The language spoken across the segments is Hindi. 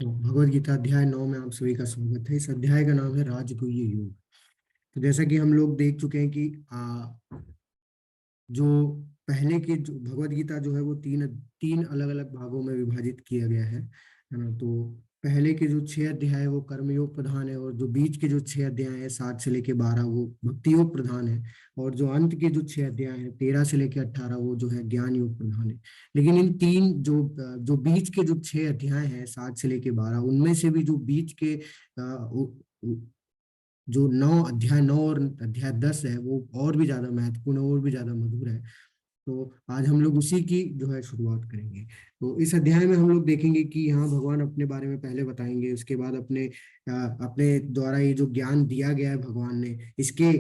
तो भगवत गीता अध्याय 9 में आप सभी का स्वागत है। इस अध्याय का नाम है राजगुह्य योग। तो जैसा कि हम लोग देख चुके हैं कि जो पहले के जो भगवत गीता जो है वो तीन तीन अलग अलग भागों में विभाजित किया गया है ना। तो पहले के जो 6 अध्याय है वो कर्मयोग प्रधान है, और जो बीच के जो 6 अध्याय है 7 से लेके 12 वो भक्ति योग प्रधान है, और जो अंत के जो 6 अध्याय है 13 से लेके 18 वो जो है ज्ञान योग प्रधान है। लेकिन इन तीन जो बीच के जो 6 अध्याय हैं 7 से लेके 12, उनमें से भी जो बीच के जो 9 अध्याय 9 और अध्याय 10 है वो और भी ज्यादा महत्वपूर्ण है और भी ज्यादा मधुर है। तो आज हम लोग उसी की जो है शुरुआत करेंगे। तो इस अध्याय में हम लोग देखेंगे कि यहाँ भगवान अपने बारे में पहले बताएंगे, उसके बाद अपने द्वारा ये जो ज्ञान दिया गया है भगवान ने, इसके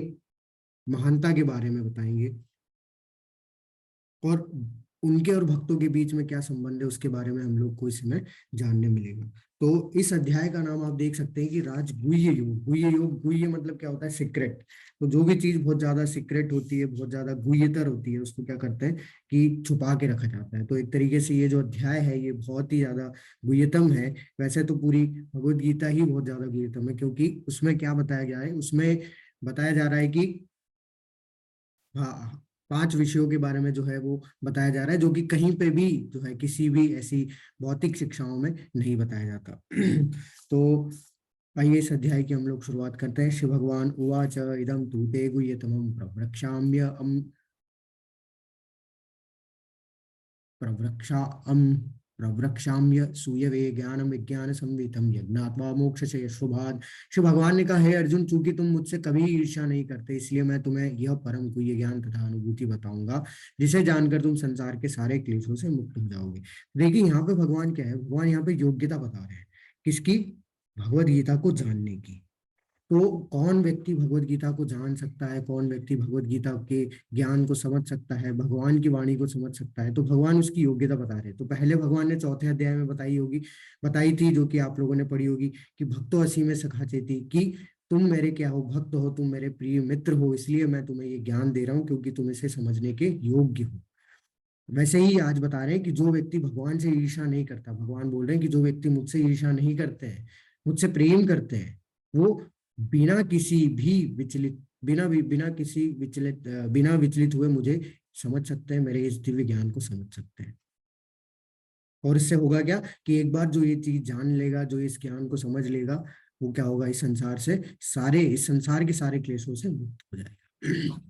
महानता के बारे में बताएंगे, और उनके और भक्तों के बीच में क्या संबंध है उसके बारे में हम लोग को इसमें जानने मिलेगा। तो इस अध्याय का नाम आप देख सकते हैं कि राजगुह्य योग। गुह्य योग, गुह्य मतलब क्या होता है? सीक्रेट। तो जो भी चीज बहुत ज्यादा सीक्रेट होती है, बहुत ज्यादा गुह्यतर होती है, उसको क्या करते हैं कि छुपा के रखा जाता है। तो एक तरीके से ये जो अध्याय है ये बहुत ही ज्यादा गुह्यतम है। वैसे तो पूरी भगवत गीता ही बहुत ज्यादा गुह्यतम है, क्योंकि उसमें क्या बताया गया है, उसमें बताया जा रहा है कि हाँ, 5 विषयों के बारे में जो है वो बताया जा रहा है, जो कि कहीं पे भी जो है किसी भी ऐसी भौतिक शिक्षाओं में नहीं बताया जाता। तो आइए इस अध्याय की हम लोग शुरुआत करते हैं। शिव भगवान उवाच इदम तु ते गुह्यतमं प्रवृक्षा प्रवृक्षाम्य सूयवे ज्ञानम विज्ञान संवितम यज्ञात्वा मोक्ष यशोभाद। शिव भगवान ने कहा, हे अर्जुन, चूंकि तुम मुझसे कभी ईर्ष्या नहीं करते, इसलिए मैं तुम्हें यह परम गुह्य ज्ञान तथा अनुभूति बताऊंगा, जिसे जानकर तुम संसार के सारे क्लेशों से मुक्त हो जाओगे। देखिए यहाँ पे भगवान क्या है, भगवान यहाँ पे योग्यता बता रहे हैं। किसकी? भगवत गीता को जानने की। तो कौन व्यक्ति भगवत गीता को जान सकता है, कौन व्यक्ति भगवत गीता के ज्ञान को समझ सकता है, भगवान की वाणी को समझ सकता है? तो भगवान उसकी योग्यता बता रहे हैं। तो पहले भगवान ने 4 अध्याय में बताई थी, जो कि आप लोगों ने पढ़ी होगी, कि भक्तो असी में सखा चेती, कि तुम मेरे क्या हो, भक्त हो, तुम मेरे प्रिय मित्र हो, इसलिए मैं तुम्हें ये ज्ञान दे रहा हूँ, क्योंकि तुम इसे समझने के योग्य हो। वैसे ही आज बता रहे हैं कि जो व्यक्ति भगवान से ईर्ष्या नहीं करता, भगवान बोल रहे हैं कि जो व्यक्ति मुझसे ईर्ष्या नहीं करते हैं, मुझसे प्रेम करते हैं, वो बिना किसी भी विचलित बिना किसी बिना विचलित हुए मुझे समझ सकते हैं, मेरे इस दिव्य ज्ञान को समझ सकते हैं। और इससे होगा क्या कि एक बार जो ये चीज जान लेगा, जो इस ज्ञान को समझ लेगा, वो क्या होगा, इस संसार के सारे क्लेशों से मुक्त हो जाएगा।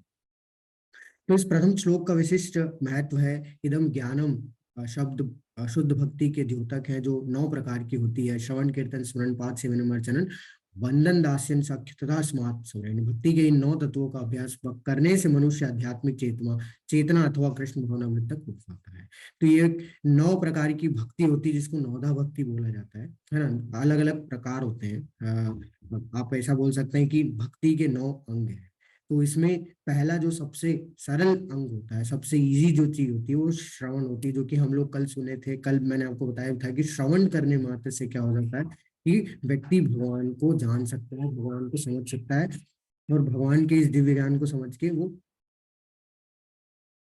तो इस प्रथम श्लोक का विशिष्ट महत्व है। इदम ज्ञानम शब्द शुद्ध भक्ति के द्योतक है, जो 9 प्रकार की होती है: श्रवण कीर्तन स्मरण पाठ सेवन अर्चन वंदन दास्यन साख्य तथा स्मार्त सुमरन। भक्ति के इन 9 तत्वों का अभ्यास करने से मनुष्य आध्यात्मिक चेतना अथवा कृष्ण भवनामृत तक पहुंच पाता है। तो ये 9 प्रकार की भक्ति होती है, जिसको नौधा भक्ति बोला जाता है ना। अलग अलग प्रकार होते हैं। आप ऐसा बोल सकते हैं कि भक्ति के 9 अंग हैं। तो इसमें पहला जो सबसे सरल अंग होता है, सबसे इजी जो चीज होती है, वो श्रवण होती है, जो कि हम लोग कल सुने थे। कल मैंने आपको बताया था कि श्रवण करने मात्र से क्या हो जाता है कि व्यक्ति भगवान को जान सकता है, भगवान को समझ सकता है, और भगवान के इस दिव्य ज्ञान को समझ के वो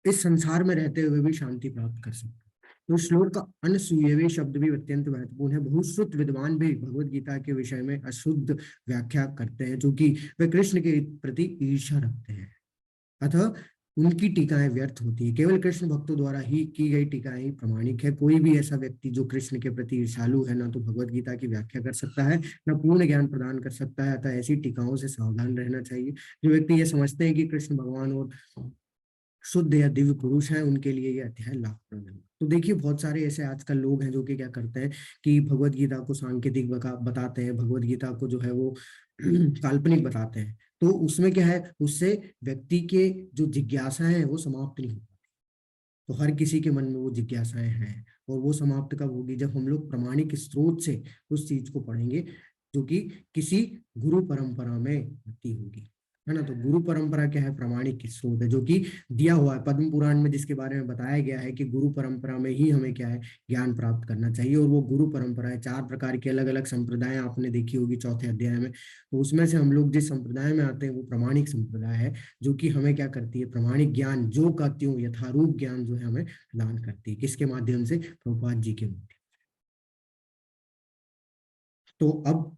इस संसार में रहते हुए भी शांति प्राप्त कर सकता है। तो श्लोक का अनसूयवे शब्द भी अत्यंत महत्वपूर्ण है। बहुश्रुत विद्वान भी भगवत गीता के विषय में अशुद्ध व्याख्या करते हैं, जो कि वे कृष्ण के प्रति ईर्ष्या रखते हैं, अतः उनकी टीकाएं व्यर्थ होती है। केवल कृष्ण भक्तों द्वारा ही की गई टीकाएं ही प्रामाणिक है। कोई भी ऐसा व्यक्ति जो कृष्ण के प्रति ईर्ष्यालु है, ना तो भगवत गीता की व्याख्या कर सकता है, ना पूर्ण ज्ञान प्रदान कर सकता है। अतः ऐसी टीकाओं से सावधान रहना चाहिए। जो व्यक्ति ये समझते हैं कि कृष्ण भगवान और शुद्ध या दिव्य पुरुष हैं, उनके लिए ये अध्याय लाभप्रद है। तो देखिए, बहुत सारे ऐसे आजकल लोग हैं जो कि क्या करते हैं कि भगवत गीता को सांकेतिक बताते हैं, भगवत गीता को जो है वो काल्पनिक बताते हैं। तो उसमें क्या है, उससे व्यक्ति के जो जिज्ञासाएं हैं वो समाप्त नहीं होती। तो हर किसी के मन में वो जिज्ञासाएं हैं, और वो समाप्त कब होगी? जब हम लोग प्रामाणिक स्रोत से उस चीज को पढ़ेंगे, जो कि किसी गुरु परंपरा में आती होगी, है ना। तो गुरु परंपरा क्या है? प्रामाणिक स्रोत है, जो कि दिया हुआ है पद्म पुराण में, जिसके बारे में बताया गया है कि गुरु परंपरा में ही हमें क्या है, ज्ञान प्राप्त करना चाहिए। और वो गुरु परंपरा है, 4 प्रकार की अलग अलग संप्रदाय आपने देखी होगी 4 अध्याय में। तो उसमें से हम लोग जिस संप्रदाय में आते हैं वो प्रामाणिक संप्रदाय है, जो कि हमें क्या करती है, प्रामाणिक ज्ञान जो का त्यों यथारूप ज्ञान जो है हमें प्रदान करती है। किसके माध्यम से? प्रभुपाद जी के माध्यम। तो अब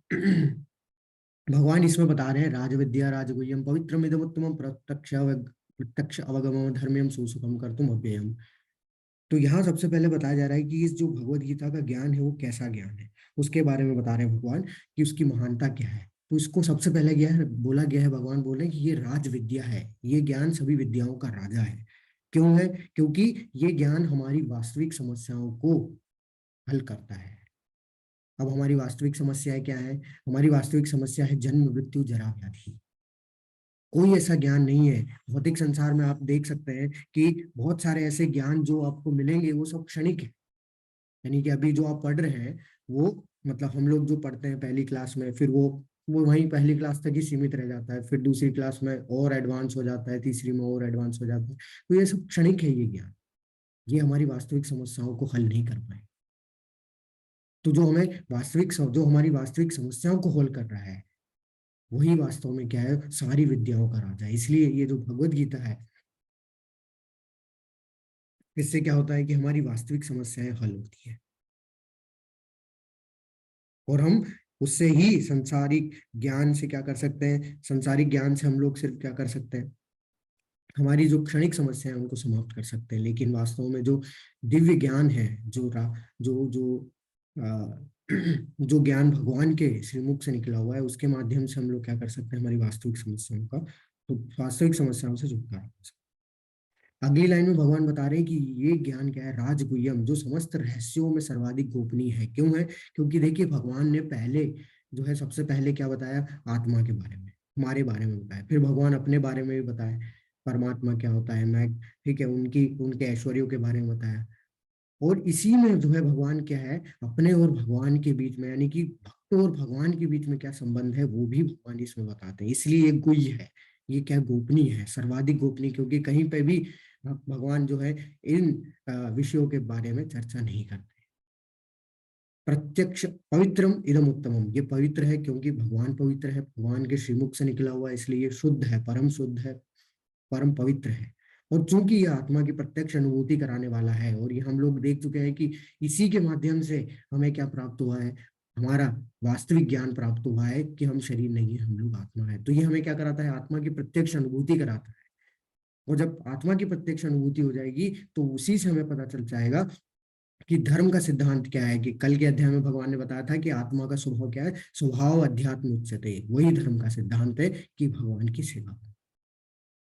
भगवान इसमें बता रहे हैं राजविद्या राजगुह्यम पवित्रम इदमुत्तमम प्रत्यक्ष अवगमम धर्म्यम सुसुखम कर्तुम अव्ययम। तो यहाँ सबसे पहले बताया जा रहा है कि इस जो भगवत गीता का ज्ञान है वो कैसा ज्ञान है, उसके बारे में बता रहे हैं भगवान कि उसकी महानता क्या है। तो इसको सबसे पहले गया है बोला गया है, भगवान बोल रहे हैं कि ये राज विद्या है, ये ज्ञान सभी विद्याओं का राजा है। क्यों है? क्योंकि ये ज्ञान हमारी वास्तविक समस्याओं को हल करता है। अब हमारी वास्तविक समस्या क्या है? हमारी वास्तविक समस्या है जन्म मृत्यु जरा व्याधि। कोई ऐसा ज्ञान नहीं है भौतिक संसार में। आप देख सकते हैं कि बहुत सारे ऐसे ज्ञान जो आपको मिलेंगे वो सब क्षणिक है। यानी कि अभी जो आप पढ़ रहे हैं वो, मतलब हम लोग जो पढ़ते हैं पहली क्लास में, फिर वो वहीं पहली क्लास तक ही सीमित रह जाता है, फिर दूसरी क्लास में और एडवांस हो जाता है, तीसरी में और एडवांस हो जाता है। तो ये सब क्षणिक है ये ज्ञान, ये हमारी वास्तविक समस्याओं को हल नहीं कर पाए। तो जो हमारी वास्तविक समस्याओं को हल कर रहा है वही वास्तव में क्या है, सारी विद्याओं का राजा है। इसलिए ये जो भगवत गीता है, इससे क्या होता है कि हमारी वास्तविक समस्याएं हल होती है और हम उससे ही संसारिक ज्ञान से क्या कर सकते हैं, संसारिक ज्ञान से हम लोग सिर्फ क्या कर सकते हैं, हमारी जो क्षणिक समस्या है उनको समाप्त कर सकते हैं। लेकिन वास्तव में जो दिव्य ज्ञान है, जो जो जो ज्ञान भगवान के श्रीमुख से निकला हुआ है, उसके माध्यम से हम लोग क्या कर सकते हैं, हमारी वास्तविक समस्याओं का, तो वास्तविक समस्याओं से छुटकारा पा सकते हैं। अगली लाइन में भगवान बता रहे हैं कि ये ज्ञान क्या है, राजगुह्यम, जो समस्त रहस्यों में सर्वाधिक गोपनीय है। क्यों है? क्योंकि देखिए भगवान ने पहले जो है सबसे पहले क्या बताया, आत्मा के बारे में, हमारे बारे में बताया, फिर भगवान अपने बारे में भी बताया, परमात्मा क्या होता है, मैं, ठीक है, उनकी उनके ऐश्वर्यों के बारे में बताया। और इसी में जो है भगवान क्या है, अपने और भगवान के बीच में, यानी कि भक्त और भगवान के बीच में क्या संबंध है वो भी भगवान इसमें बताते हैं। इसलिए ये गुह्य है, ये क्या गोपनीय है, सर्वाधिक गोपनीय, क्योंकि कहीं पे भी भगवान जो है इन विषयों के बारे में चर्चा नहीं करते। प्रत्यक्ष पवित्रम इदम उत्तमम, ये पवित्र है क्योंकि भगवान पवित्र है, भगवान के श्रीमुख से निकला हुआ है, इसलिए ये शुद्ध है, परम शुद्ध है, परम पवित्र है। और चूंकि ये आत्मा की प्रत्यक्ष अनुभूति कराने वाला है, और ये हम लोग देख चुके हैं कि इसी के माध्यम से हमें क्या प्राप्त हुआ है, हमारा वास्तविक ज्ञान प्राप्त हुआ है कि हम शरीर नहीं है, हम लोग आत्मा है। तो ये हमें क्या कराता है, आत्मा की प्रत्यक्ष अनुभूति कराता है। और जब आत्मा की प्रत्यक्ष अनुभूति हो जाएगी तो उसी से हमें पता चल जाएगा कि धर्म का सिद्धांत क्या है। कि कल के अध्याय में भगवान ने बताया था कि आत्मा का स्वभाव क्या है, स्वभाव अध्यात्म उच्चते, वही धर्म का सिद्धांत है कि भगवान की सेवा।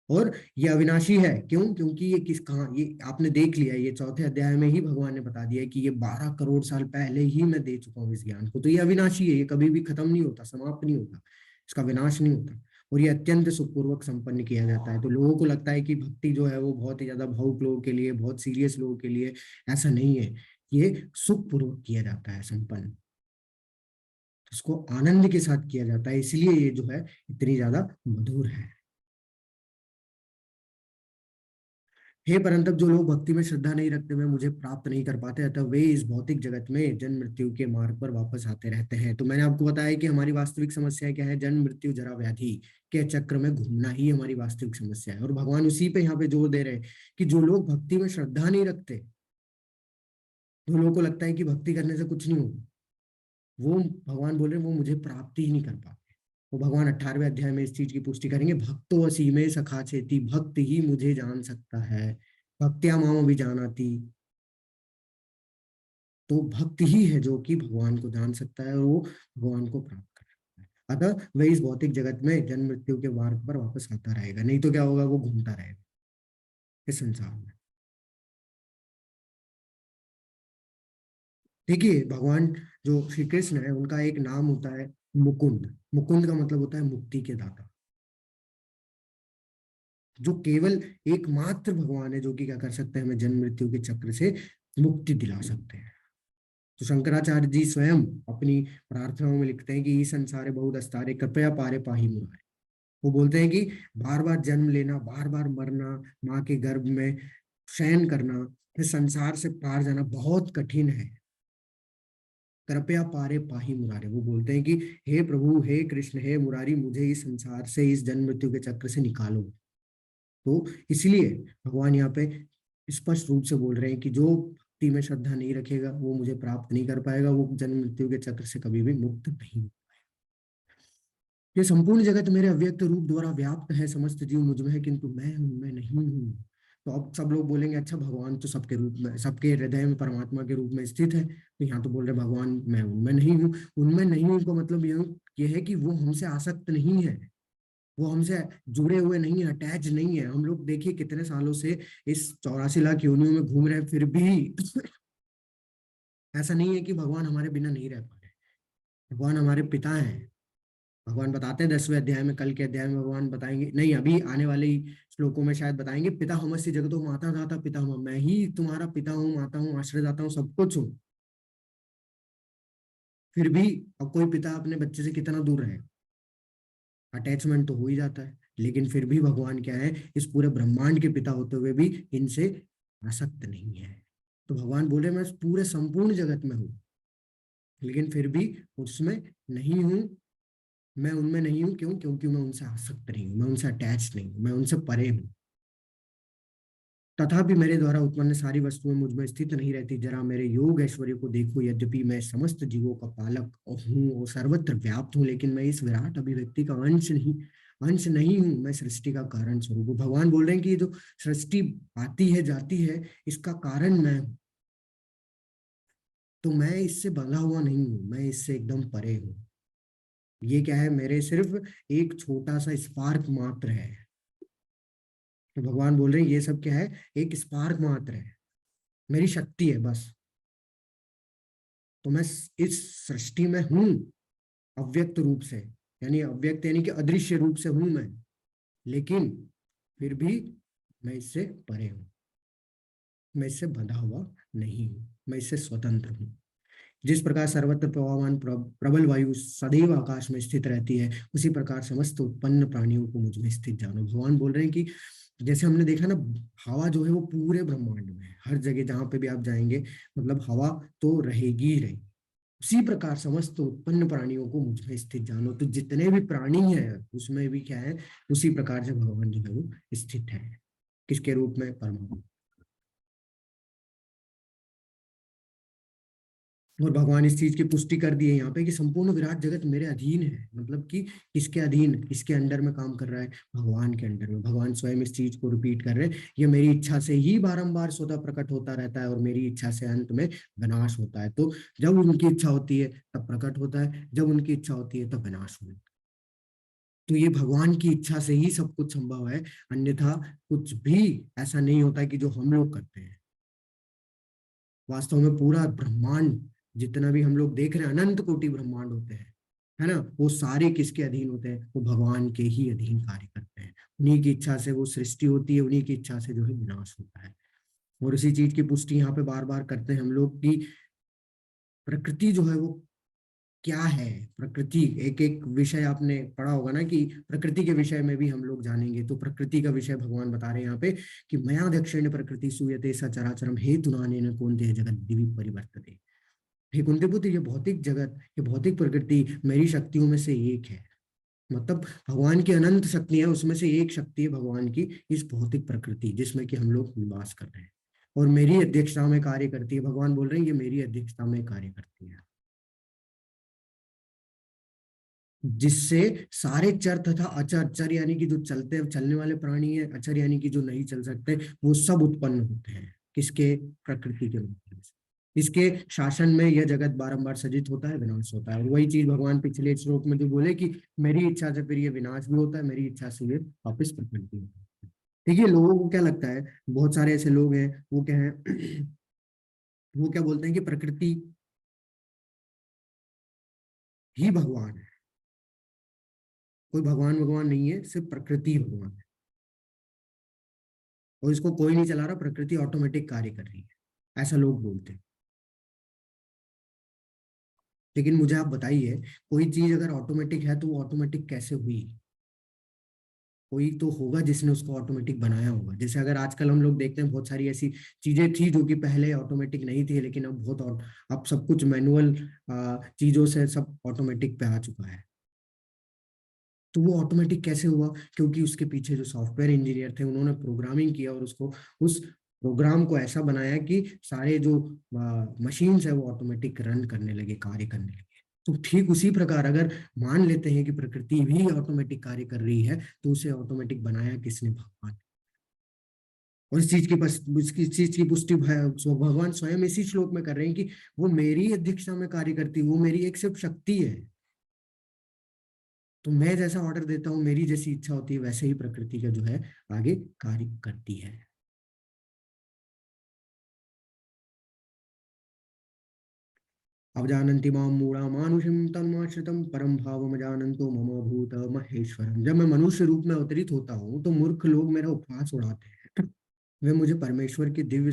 और ये अविनाशी है, क्यों? क्योंकि ये किस कहाँ, ये आपने देख लिया, ये चौथे अध्याय में ही भगवान ने बता दिया कि ये 12 करोड़ साल पहले ही मैं दे चुका हूँ इस ज्ञान को। तो ये अविनाशी है, ये कभी भी खत्म नहीं होता, समाप्त नहीं होता, इसका विनाश नहीं होता। और ये अत्यंत सुखपूर्वक संपन्न किया जाता है। तो लोगों को लगता है कि भक्ति जो है वो बहुत ही ज्यादा भावुक लोगों के लिए, बहुत सीरियस लोगों के लिए, ऐसा नहीं है। ये सुखपूर्वक किया जाता है, संपन्न, इसको आनंद के साथ किया जाता है, इसलिए ये जो है इतनी ज्यादा मधुर है। हे परंतप, जो लोग भक्ति में श्रद्धा नहीं रखते, वे मुझे प्राप्त नहीं कर पाते, अतः वे इस भौतिक जगत में जन्म मृत्यु के मार्ग पर वापस आते रहते हैं। तो मैंने आपको बताया कि हमारी वास्तविक समस्या क्या है, जन्म मृत्यु जरा व्याधि के चक्र में घूमना ही हमारी वास्तविक समस्या है। और भगवान उसी पे यहाँ पे जोर दे रहे हैं कि जो लोग भक्ति में श्रद्धा नहीं रखते, जो लोगों को लगता है कि भक्ति करने से कुछ नहीं होगा, वो भगवान बोल रहे हैं वो मुझे प्राप्ति ही नहीं कर पाते। वो भगवान 18वें अध्याय में इस चीज की पुष्टि करेंगे, भक्तो असी में सखा चेती, भक्त ही मुझे जान सकता है, भक्त्या माम भी जानाती। तो भक्त ही है जो कि भगवान को जान सकता है और वो भगवान को प्राप्त कर सकता है। अतः वह इस भौतिक जगत में जन्म मृत्यु के मार्ग पर वापस आता रहेगा, नहीं तो क्या होगा, वो घूमता रहेगा इस संसार में। देखिए भगवान जो श्री कृष्ण है उनका एक नाम होता है मुकुंद। मुकुंद का मतलब होता है मुक्ति के दाता, जो केवल एकमात्र भगवान है जो कि क्या कर सकते हैं, हमें जन्म मृत्यु के चक्र से मुक्ति दिला सकते हैं। तो शंकराचार्य जी स्वयं अपनी प्रार्थनाओं में लिखते हैं कि ई संसारे बहुत अस्तारे कृपया पारे पाही मुरारे। वो बोलते हैं कि बार बार जन्म लेना, बार बार मरना, माँ के गर्भ में शयन करना, फिर संसार से पार जाना बहुत कठिन है, कृपया पारे पाही मुरारे। वो बोलते हैं कि हे प्रभु, हे कृष्ण, हे मुरारी, मुझे इस संसार से, इस जन्म मृत्यु के चक्र से निकालो। तो इसलिए भगवान यहाँ पे स्पष्ट रूप से बोल रहे हैं कि जो भक्ति में श्रद्धा नहीं रखेगा वो मुझे प्राप्त नहीं कर पाएगा, वो जन्म मृत्यु के चक्र से कभी भी मुक्त नहीं हो पाएगा। ये संपूर्ण जगत मेरे अव्यक्त रूप द्वारा व्याप्त है, समस्त जीव मुझ में है किंतु मैं उनमें नहीं हूँ। तो अब सब लोग बोलेंगे अच्छा भगवान तो सबके रूप में, सबके हृदय में परमात्मा के रूप में स्थित है, तो यहाँ तो बोल रहे भगवान मैं उनमें नहीं हूँ। उनमें नहीं हूँ का मतलब ये है कि वो हमसे आसक्त नहीं है, वो हमसे जुड़े हुए नहीं है, अटैच नहीं है। हम लोग देखिए कितने सालों से इस 84 लाख योनियों में घूम रहे हैं, फिर भी ऐसा नहीं है कि भगवान हमारे बिना नहीं रह पा रहे। भगवान हमारे पिता हैं। भगवान बताते हैं 10वें अध्याय में, कल के अध्याय में भगवान बताएंगे, नहीं अभी आने वाले ही श्लोकों में शायद बताएंगे, पिता हमस्य जगतो माता दाता पिता हम, मैं ही तुम्हारा पिता हूँ, माता हूँ, आश्रय दाता हूँ, सब कुछ हूँ। फिर भी अब कोई पिता अपने बच्चे से कितना दूर रहे, अटैचमेंट तो हो ही जाता है। लेकिन फिर भी भगवान क्या है, इस पूरे ब्रह्मांड के पिता होते हुए भी इनसे आसक्त नहीं है। तो भगवान बोले मैं पूरे संपूर्ण जगत में हूँ, लेकिन फिर भी उसमें नहीं हूँ, मैं उनमें नहीं हूँ। क्यों? क्योंकि मैं उनसे आसक्त नहीं हूँ, मैं उनसे अटैच नहीं हूँ, मैं उनसे परे हूँ। तथापि मेरे द्वारा उत्पन्न सारी वस्तुएं मुझ में स्थित नहीं रहती, जरा मेरे योग ऐश्वर्य को देखो। यद्यपि मैं समस्त जीवों का पालक हूँ और सर्वत्र व्याप्त हूँ, लेकिन मैं इस विराट अभिव्यक्ति का अंश नहीं हूँ, मैं सृष्टि का कारण स्वरूप हूँ। भगवान बोल रहे हैं कि ये जो सृष्टि आती है जाती है, इसका कारण मैं हूँ। तो मैं इससे बंधा हुआ नहीं हूँ, मैं इससे एकदम परे हूँ। ये क्या है, मेरे सिर्फ एक छोटा सा स्पार्क मात्र है। तो भगवान बोल रहे हैं ये सब क्या है, एक स्पार्क मात्र है, मेरी शक्ति है बस। तो मैं इस सृष्टि में हूँ अव्यक्त रूप से, यानी अव्यक्त यानी कि अदृश्य रूप से हूं मैं, लेकिन फिर भी मैं इससे परे हूँ, मैं इससे बंधा हुआ नहीं हूँ, मैं इससे स्वतंत्र हूँ। जिस प्रकार सर्वत्र प्रवाहमान प्रबल वायु सदैव आकाश में स्थित रहती है, उसी प्रकार समस्त उत्पन्न प्राणियों को मुझ में स्थित जानो। भगवान बोल रहे हैं कि जैसे हमने देखा ना, हवा जो है वो पूरे ब्रह्मांड में है, हर जगह जहां पे भी आप जाएंगे मतलब हवा तो रहेगी ही रहेगी। उसी प्रकार समस्त उत्पन्न प्राणियों को मुझ में स्थित जानो। तो जितने भी प्राणी हैं उसमें भी क्या है, उसी प्रकार से भगवान जो है वो स्थित है। किसके रूप में? परमात्मा। और भगवान इस चीज की पुष्टि कर दी है यहाँ पे कि संपूर्ण विराट जगत मेरे अधीन है। मतलब कि किसके अधीन, किसके अंडर में काम कर रहा है? भगवान के अंडर में। भगवान स्वयं इस चीज को रिपीट कर रहे हैं, ये मेरी इच्छा से ही बारंबार स्वतः प्रकट होता रहता है और मेरी इच्छा से अंत में विनाश होता है। तो जब उनकी इच्छा होती है तब प्रकट होता है, जब उनकी इच्छा होती है तब विनाश होता है। तो ये भगवान की इच्छा से ही सब कुछ संभव है, अन्यथा कुछ भी ऐसा नहीं होता है कि जो हम लोग करते हैं। वास्तव में पूरा ब्रह्मांड जितना भी हम लोग देख रहे हैं, अनंत कोटि ब्रह्मांड होते हैं, है ना, वो सारे किसके अधीन होते हैं? वो भगवान के ही अधीन कार्य करते हैं। उन्हीं की इच्छा से वो सृष्टि होती है, उन्हीं की इच्छा से जो है विनाश होता है। और इसी चीज की पुष्टि यहाँ पे बार बार करते हैं हम लोग कि प्रकृति जो है वो क्या है। प्रकृति, एक एक विषय आपने पढ़ा होगा ना कि प्रकृति के विषय में भी हम लोग जानेंगे। तो प्रकृति का विषय भगवान बता रहे हैं यहाँ पे कि मया दक्षिण प्रकृति सूयते सचराचरम हे तुनानेन कौन्तेय जगत दिवि परिवर्तते। हे कुंती पुत्र, ये भौतिक जगत, ये भौतिक प्रकृति मेरी शक्तियों में से एक है। मतलब भगवान की अनंत शक्ति है, उसमें से एक शक्ति है भगवान की इस भौतिक प्रकृति जिसमें कि हम लोग निवास कर रहे हैं, और मेरी अध्यक्षता में कार्य करती है। भगवान बोल रहे हैं ये मेरी अध्यक्षता में कार्य करती है, जिससे सारे चर तथा अचर, चर यानी कि जो चलते चलने वाले प्राणी है, अचर यानी कि जो नहीं चल सकते, वो सब उत्पन्न होते हैं। किसके? प्रकृति के माध्यम से। इसके शासन में यह जगत बारंबार सृजित होता है, विनाश होता है। और वही चीज भगवान पिछले श्लोक में जो बोले कि मेरी इच्छा से फिर ये विनाश भी होता है, मेरी इच्छा से ये वापस प्रकट भी होता है। देखिए लोगों को क्या लगता है, बहुत सारे ऐसे लोग हैं वो क्या है वो क्या बोलते हैं कि प्रकृति ही भगवान है, कोई भगवान भगवान नहीं है, सिर्फ प्रकृति भगवान है, और इसको कोई नहीं चला रहा, प्रकृति ऑटोमेटिक कार्य कर रही है, ऐसा लोग बोलते हैं। लेकिन मुझे आप बताइए, कोई चीज अगर ऑटोमेटिक है तो वो ऑटोमेटिक कैसे हुई? कोई तो होगा जिसने उसको ऑटोमेटिक बनाया होगा। जैसे अगर आजकल हम लोग देखते हैं बहुत सारी ऐसी चीजें थी जो कि पहले ऑटोमेटिक नहीं थी, लेकिन अब अब सब कुछ मैनुअल चीजों से सब ऑटोमेटिक पे आ चुका है। तो वो ऑटोमेटिक कैसे हुआ? क्योंकि उसके पीछे जो सॉफ्टवेयर इंजीनियर थे उन्होंने प्रोग्रामिंग किया और उसको उस प्रोग्राम को ऐसा बनाया कि सारे जो मशीन्स है वो ऑटोमेटिक रन करने लगे, कार्य करने लगे। तो ठीक उसी प्रकार अगर मान लेते हैं कि प्रकृति भी ऑटोमेटिक कार्य कर रही है, तो उसे ऑटोमेटिक बनाया किसने? भगवान। और इस चीज की पुष्टि भगवान स्वयं इसी श्लोक में कर रहे हैं कि वो मेरी अध्यक्षता में कार्य करती है, वो मेरी एक सिर्फ शक्ति है। तो मैं जैसा ऑर्डर देता हूँ, मेरी जैसी इच्छा होती है, वैसे ही प्रकृति का जो है आगे कार्य करती है। अवजानन्ति मां मूढ़ा मानुषं तन्माश्रितं परम भावम जानन्तो मम भूत महेश्वरम। जब मैं मनुष्य रूप में अवतरित होता हूँ तो मूर्ख लोग मेरा उपहास उड़ाते हैं। वे मुझ परमेश्वर के दिव्य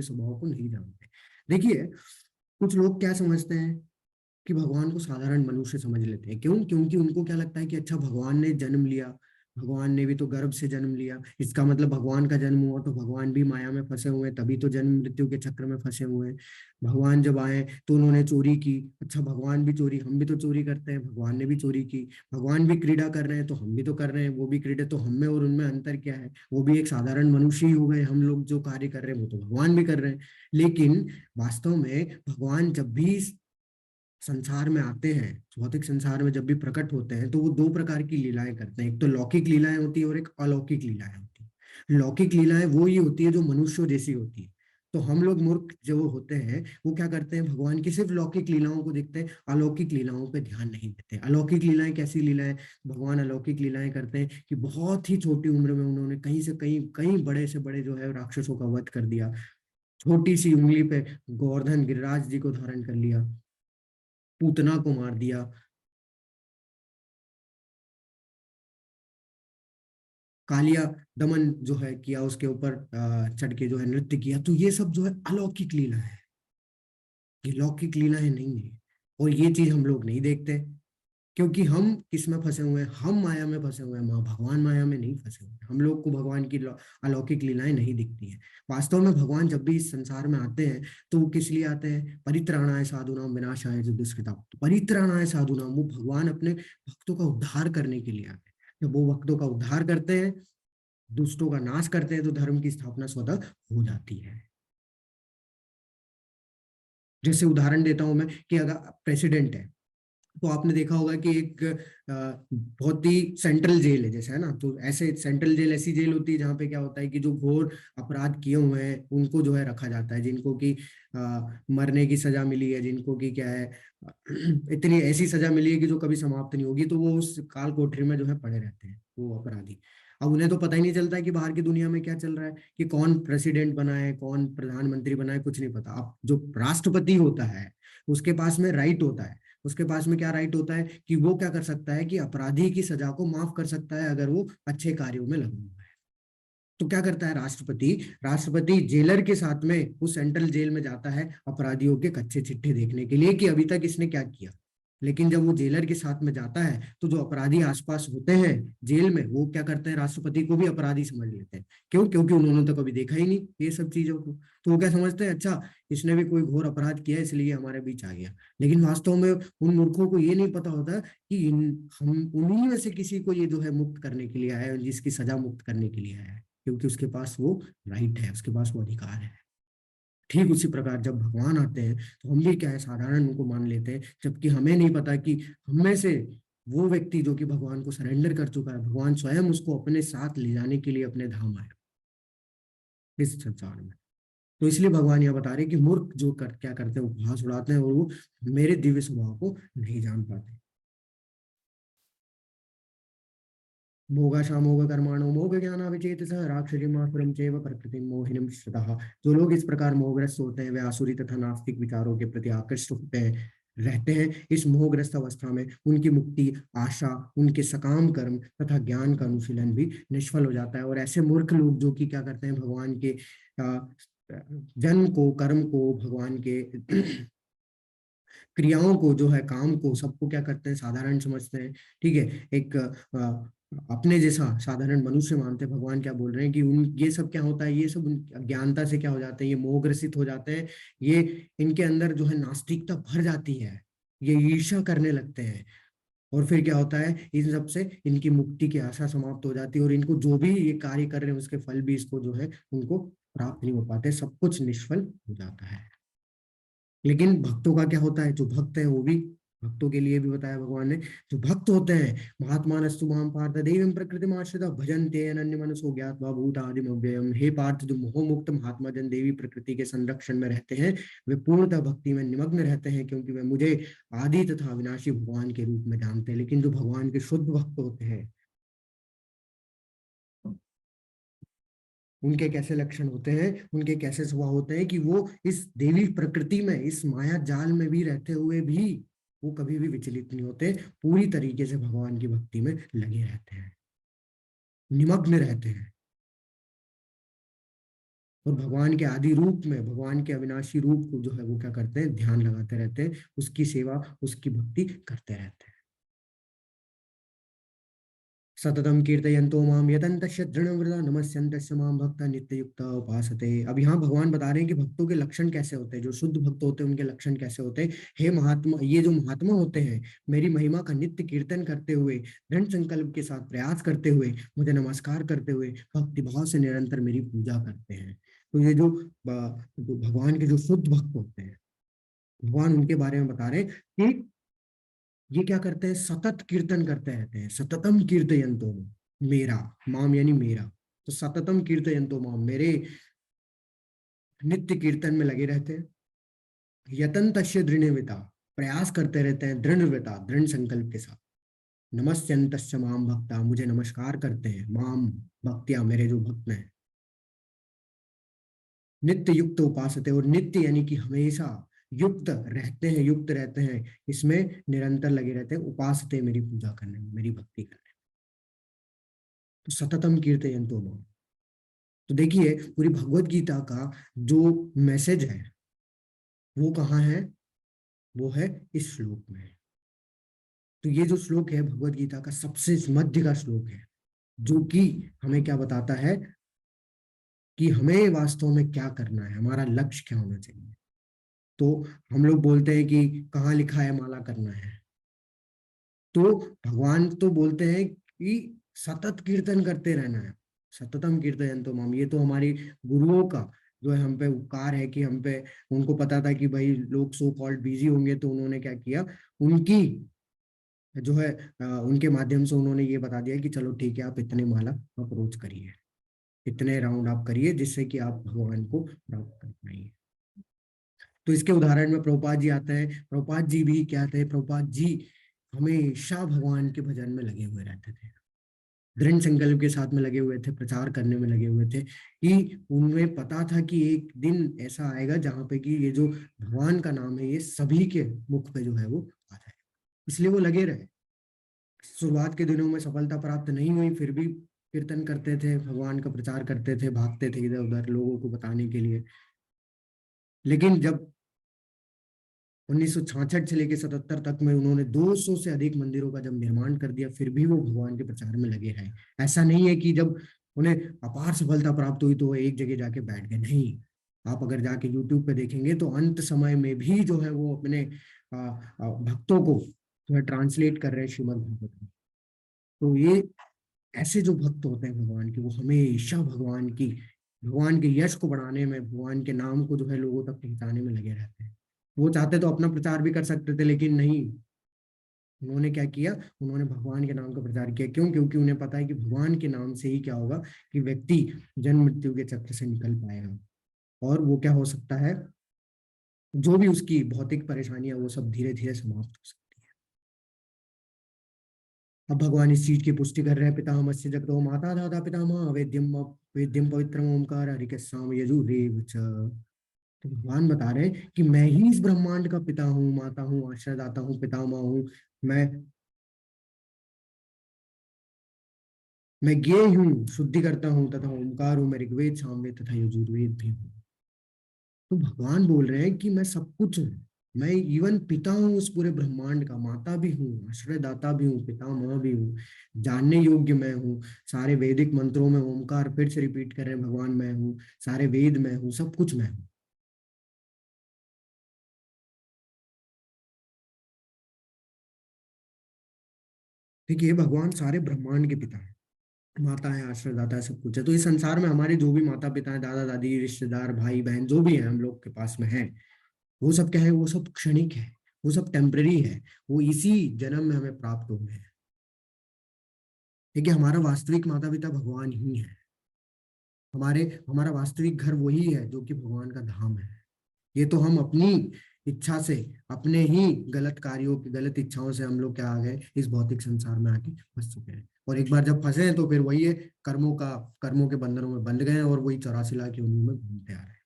स्वभाव को नहीं जानते। देखिए, कुछ लोग क्या समझते हैं कि भगवान को साधारण मनुष्य समझ लेते हैं। क्यों? क्योंकि उनको क्या लगता है कि अच्छा, भगवान ने जन्म लिया, भगवान ने भी तो गर्भ से जन्म लिया, इसका मतलब भगवान का जन्म हुआ तो भगवान भी माया में फंसे हुए हैं, तभी तो जन्म मृत्यु के चक्र में फंसे हुए हैं। भगवान जब आए तो उन्होंने चोरी की, अच्छा भगवान भी चोरी, हम भी तो चोरी करते हैं, भगवान ने भी चोरी की। भगवान भी क्रीड़ा कर रहे हैं तो हम भी तो कर रहे हैं, वो भी क्रीड़ा, तो हम में और उनमें अंतर क्या है? वो भी एक साधारण मनुष्य ही हो गए, हम लोग जो कार्य कर रहे हैं वो तो भगवान भी कर रहे हैं। लेकिन वास्तव में भगवान जब भी संसार में आते हैं, भौतिक संसार में जब भी प्रकट होते हैं, तो वो दो प्रकार की लीलाएं करते हैं। एक तो लौकिक लीलाएं होती है और एक अलौकिक लीलाएं होती है। लौकिक लीलाएं वो ही होती है जो मनुष्यों जैसी होती है। तो हम लोग मूर्ख जो होते हैं वो क्या करते हैं? भगवान की सिर्फ लौकिक लीलाओं को देखते हैं, अलौकिक लीलाओं पे ध्यान नहीं देते। अलौकिक लीलाएं कैसी लीलाएं? भगवान अलौकिक लीलाएं करते हैं कि बहुत ही छोटी उम्र में उन्होंने कहीं से कहीं कहीं बड़े से बड़े जो है राक्षसों का वध कर दिया। छोटी सी उंगली पे गोवर्धन गिरिराज जी को धारण कर लिया, पूतना को मार दिया, कालिया दमन जो है किया, उसके ऊपर चढ़ के जो है नृत्य किया। तो ये सब जो है अलौकिक लीला है, ये लौकिक लीलाएं नहीं है। और ये चीज हम लोग नहीं देखते, क्योंकि हम किस में फंसे हुए हैं? हम माया में फंसे हुए हैं, माँ भगवान माया में नहीं फंसे हुए हैं। हम लोग को भगवान की अलौकिक लीलाएं नहीं दिखती हैं। वास्तव में भगवान जब भी इस संसार में आते हैं तो वो किस लिए आते हैं? परित्राणाय साधुनाम विनाशाय च दुष्कृताम। तो परित्राणाय साधुनाम, वो भगवान अपने भक्तों का उद्धार करने के लिए आते हैं। जब वो भक्तों का उद्धार करते हैं, दुष्टों का नाश करते हैं, तो धर्म की स्थापना स्वतः हो जाती है। जैसे उदाहरण देता हूं मैं कि अगर प्रेसिडेंट है, तो आपने देखा होगा कि एक बहुत ही सेंट्रल जेल है जैसे, है ना? तो ऐसे सेंट्रल जेल ऐसी जेल होती है जहाँ पे क्या होता है कि जो घोर अपराध किए हुए हैं उनको जो है रखा जाता है, जिनको कि मरने की सजा मिली है, जिनको कि क्या है, इतनी ऐसी सजा मिली है कि जो कभी समाप्त नहीं होगी, तो वो उस काल कोठरी में जो है पड़े रहते हैं वो अपराधी। अब उन्हें तो पता ही नहीं चलता है कि बाहर की दुनिया में क्या चल रहा है, कि कौन प्रेसिडेंट बना है, कौन प्रधानमंत्री बना है, कुछ नहीं पता। अब जो राष्ट्रपति होता है उसके पास में राइट होता है, उसके पास में क्या राइट होता है कि वो क्या कर सकता है कि अपराधी की सजा को माफ कर सकता है अगर वो अच्छे कार्यों में लगा हुआ है। तो क्या करता है राष्ट्रपति? राष्ट्रपति जेलर के साथ में उस सेंट्रल जेल में जाता है अपराधियों के कच्चे चिट्ठे देखने के लिए कि अभी तक इसने क्या किया। लेकिन जब वो जेलर के साथ में जाता है तो जो अपराधी आसपास होते हैं जेल में, वो क्या करते हैं? राष्ट्रपति को भी अपराधी समझ लेते हैं। क्यों? क्योंकि उन्होंने तो कभी देखा ही नहीं ये सब चीजों को। तो वो क्या समझते हैं? अच्छा, इसने भी कोई घोर अपराध किया इसलिए हमारे बीच आ गया। लेकिन वास्तव में उन मूर्खों को ये नहीं पता होता कि हम उन्हीं में से किसी को ये जो है मुक्त करने के लिए आया है, जिसकी सजा मुक्त करने के लिए आया है, क्योंकि उसके पास वो राइट है, उसके पास वो अधिकार है। ठीक उसी प्रकार जब भगवान आते हैं तो हम भी क्या है, साधारण उनको मान लेते हैं, जबकि हमें नहीं पता कि हम में से वो व्यक्ति जो कि भगवान को सरेंडर कर चुका है, भगवान स्वयं उसको अपने साथ ले जाने के लिए अपने धाम आए इस संसार में। तो इसलिए भगवान यह बता रहे कि मूर्ख जो क्या करते हैं, उपहास उड़ाते हैं और वो मेरे दिव्य स्वभाव को नहीं जान पाते। मोगाशामोग कर्माणो मोग ज्ञान विचेत राक्षसीमासुरम चैव प्रकृति मोहिनीम श्रतः। जो लोग इस प्रकार मोहग्रस्त होते हैं वे आसुरी तथा नास्तिक विचारों के प्रति आकृष्ट होते हैं, रहते हैं। इस मोहग्रस्त अवस्था में उनकी मुक्ति, आशा, उनके सकाम कर्म तथा ज्ञान का अनुशीलन भी निष्फल हो जाता है। और ऐसे मूर्ख लोग जो कि क्या करते हैं, भगवान के जन्म को, कर्म को, भगवान के क्रियाओं को जो है, काम को, सबको क्या करते हैं, साधारण समझते हैं। ठीक है, एक अपने जैसा साधारण मनुष्य मानते हैं। भगवान क्या बोल रहे हैं कि उन ये सब क्या होता है, ये सब अज्ञानता से क्या हो जाते हैं, ये मोहग्रसित हो जाते हैं। ये इनके अंदर जो है नास्तिकता भर जाती है, ये ईर्ष्या करने लगते हैं। और फिर क्या होता है, इन सब से इनकी मुक्ति की आशा समाप्त हो जाती है और इनको जो भी ये कार्य कर रहे हैं उसके फल भी इसको जो है उनको प्राप्त नहीं हो पाते, सब कुछ निष्फल हो जाता है। लेकिन भक्तों का क्या होता है, जो भक्त है वो भी, भक्तों के लिए भी बताया भगवान ने, जो भक्त होते हैं, महात्मा नस्तु माम पार्थ देवम प्रकृति आश्रित भजन्ते अनन्य मनसो ज्ञात्वा भूत आदिम अव्ययम। हे पार्थ, जो मोह मुक्त महात्मा जन देवी प्रकृति के संरक्षण में रहते हैं, वे पूर्णतः भक्ति में निमग्न रहते हैं, क्योंकि वे मुझे आदि तथा अविनाशी भगवान के रूप में जानते हैं। लेकिन जो भगवान के शुद्ध भक्त होते हैं, उनके कैसे लक्षण होते हैं, उनके कैसे स्वभाव होते हैं कि वो इस देवी प्रकृति में, इस माया जाल में भी रहते हुए भी वो कभी भी विचलित नहीं होते, पूरी तरीके से भगवान की भक्ति में लगे रहते हैं, निमग्न रहते हैं, और भगवान के आदि रूप में, भगवान के अविनाशी रूप को जो है वो क्या करते हैं, ध्यान लगाते रहते हैं, उसकी सेवा, उसकी भक्ति करते रहते हैं। सततम कीर्तयन्तो माम यतन्तश्च दृढ़व्रता नमस्यन्तश्च माम भक्ता नित्ययुक्ता उपासते। अब यहाँ भगवान बता रहे हैं कि भक्तों के लक्षण कैसे होते हैं, जो शुद्ध भक्त होते हैं उनके लक्षण कैसे होते हैं। हे महात्मा, ये जो महात्मा होते हैं, मेरी महिमा का नित्य कीर्तन करते हुए, दृढ़ संकल्प के साथ प्रयास करते हुए, मुझे नमस्कार करते हुए, भक्ति भाव से निरंतर मेरी पूजा करते हैं। तो ये जो भगवान के जो शुद्ध भक्त होते हैं, भगवान उनके बारे में बता रहे हैं कि ये क्या करते हैं, सतत कीर्तन करते रहते हैं। सततम कीर्तयन्तो, मेरा, माम यानी मेरा, तो सततम कीर्तयन्तो माम, मेरे नित्य कीर्तन में लगे रहते हैं। यतन्तस्य दृढ़व्रता, प्रयास करते रहते हैं, दृढ़व्रता, दृढ़ संकल्प के साथ। नमस्यन्तस्य माम भक्ता, मुझे नमस्कार करते हैं, माम भक्त्या, मेरे जो भक्त हैं। नित्य युक्त उपासते, और नित्य यानी कि हमेशा युक्त रहते हैं, युक्त रहते हैं, इसमें निरंतर लगे रहते हैं, उपासते, मेरी पूजा करने में, मेरी भक्ति करने में। तो सततम कीर्तयन्तो माम। तो देखिए, पूरी भगवत गीता का जो मैसेज है वो कहाँ है, वो है इस श्लोक में। तो ये जो श्लोक है भगवत गीता का सबसे मध्य का श्लोक है, जो कि हमें क्या बताता है कि हमें वास्तव में क्या करना है, हमारा लक्ष्य क्या होना चाहिए। तो हम लोग बोलते हैं कि कहाँ लिखा है माला करना है, तो भगवान तो बोलते हैं कि सतत कीर्तन करते रहना है। सततम कीर्तन तो माम, ये तो हमारी गुरुओं का जो है हम पे उपकार है कि हम पे, उनको पता था कि भाई लोग सो कॉल्ड बिजी होंगे, तो उन्होंने क्या किया, उनकी जो है उनके माध्यम से उन्होंने ये बता दिया कि चलो ठीक है, आप इतने माला अप्रोच करिए, इतने राउंड आप करिए, जिससे कि आप भगवान को प्राप्त कर पाइए। तो इसके उदाहरण में प्रभुपाद जी आते हैं। प्रभुपाद जी भी क्या थे, प्रभुपाद जी हमेशा भगवान के भजन में लगे हुए रहते थे, दृढ़ संकल्प के साथ में लगे हुए थे, प्रचार करने में लगे हुए थे, कि उनमें पता था कि एक दिन ऐसा आएगा जहाँ पे कि ये जो भगवान का नाम है ये सभी के मुख पे जो है वो आ जाए, इसलिए वो लगे रहे। शुरुआत के दिनों में सफलता प्राप्त नहीं हुई, फिर भी कीर्तन करते थे, भगवान का प्रचार करते थे, भागते थे इधर उधर लोगों को बताने के लिए। लेकिन जब 1966 से लेकर 77 तक में उन्होंने 200 से अधिक मंदिरों का जब निर्माण कर दिया, फिर भी वो भगवान के प्रचार में लगे रहे। ऐसा नहीं है कि जब उन्हें अपार सफलता प्राप्त हुई तो वो एक जगह जाके बैठ गए, नहीं। आप अगर जाके यूट्यूब पे देखेंगे तो अंत समय में भी जो है वो अपने भक्तों को जो है ट्रांसलेट कर रहे हैं श्रीमद् भागवत में। तो ये ऐसे जो भक्त होते हैं भगवान के, वो हमेशा भगवान के यश को बढ़ाने में, भगवान के नाम को जो है लोगों तक पहुंचाने में लगे रहते हैं। वो चाहते तो अपना प्रचार भी कर सकते थे, लेकिन नहीं, उन्होंने क्या किया, उन्होंने भगवान के नाम का प्रचार किया। क्यों? क्योंकि उन्हें पता है कि भगवान के नाम से ही क्या होगा, कि व्यक्ति जन्म मृत्यु के चक्र से निकल पाएगा, और वो क्या हो सकता है, जो भी उसकी भौतिक परेशानियां वो सब धीरे धीरे समाप्त हो सकती है। अब भगवान इस चीज की पुष्टि कर रहे हैं, पितामहस्य जगतो माता धाता पितामह वेद्यम वेद्यम पवित्रम ओमकार हरिकेशम यजुरेव च। तो भगवान बता रहे हैं कि मैं ही इस ब्रह्मांड का पिता हूँ, माता हूँ, आश्रयदाता हूँ, पितामह हूँ। मैं मैं ज्ञेय हूँ, शुद्धि करता हूँ, तथा ओमकार हूँ, मैं ऋग्वेद सामवेद तथा यजुर्वेद भी हूँ। तो भगवान बोल रहे हैं कि मैं सब कुछ हूँ, मैं इवन पिता हूँ उस पूरे ब्रह्मांड का, माता भी हूँ, आश्रयदाता भी हूँ, पितामह भी हूँ, जानने योग्य मैं हूँ। सारे वैदिक मंत्रों में ओमकार फिर से रिपीट कर रहे हैं, भगवान मैं हूँ, सारे वेद मैं हूँ, सब कुछ मैं हूँ। देखिए भगवान सारे ब्रह्मांड के पिता है, माता है, आश्रयदाता है, सब कुछ है। तो इस संसार में हमारे जो भी माता पिता है, दादा दादी, रिश्तेदार, भाई बहन, जो भी है हम लोग के पास में है, वो सब क्या है, वो सब क्षणिक है, वो सब टेम्पररी है, वो इसी जन्म में हमें प्राप्त हुए हैं। देखिए हमारा वास्तविक माता पिता भगवान ही है। हमारे हमारा वास्तविक घर वही है जो कि भगवान का धाम है। ये तो हम अपनी इच्छा से, अपने ही गलत कार्यों की, गलत इच्छाओं से हम लोग क्या आ गए, इस भौतिक संसार में आके फंस चुके हैं। और एक बार जब फंसे हैं तो फिर वही है, कर्मों के बंधनों में बंध गए हैं, और वही 84 लाख योनियों में घूमते आ रहे हैं।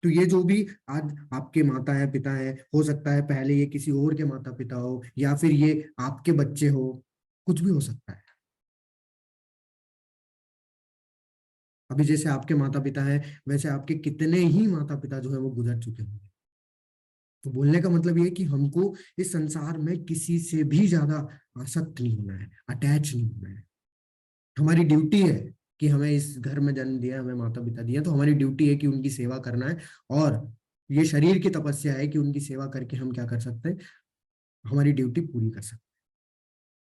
तो ये जो भी आज आपके माता है, पिता है, हो सकता है पहले ये किसी और के माता पिता हो, या फिर ये आपके बच्चे हो, कुछ भी हो सकता है। अभी जैसे आपके माता पिता हैं, वैसे आपके कितने ही माता पिता जो है वो गुजर चुके होंगे। तो बोलने का मतलब ये है कि हमको इस संसार में किसी से भी ज्यादा आसक्त नहीं होना है, अटैच नहीं होना है। हमारी ड्यूटी है कि हमें इस घर में जन्म दिया, हमें माता पिता दिया, तो हमारी ड्यूटी है कि उनकी सेवा करना है। और ये शरीर की तपस्या है कि उनकी सेवा करके हम क्या कर सकते हैं, हमारी ड्यूटी पूरी कर सकते हैं।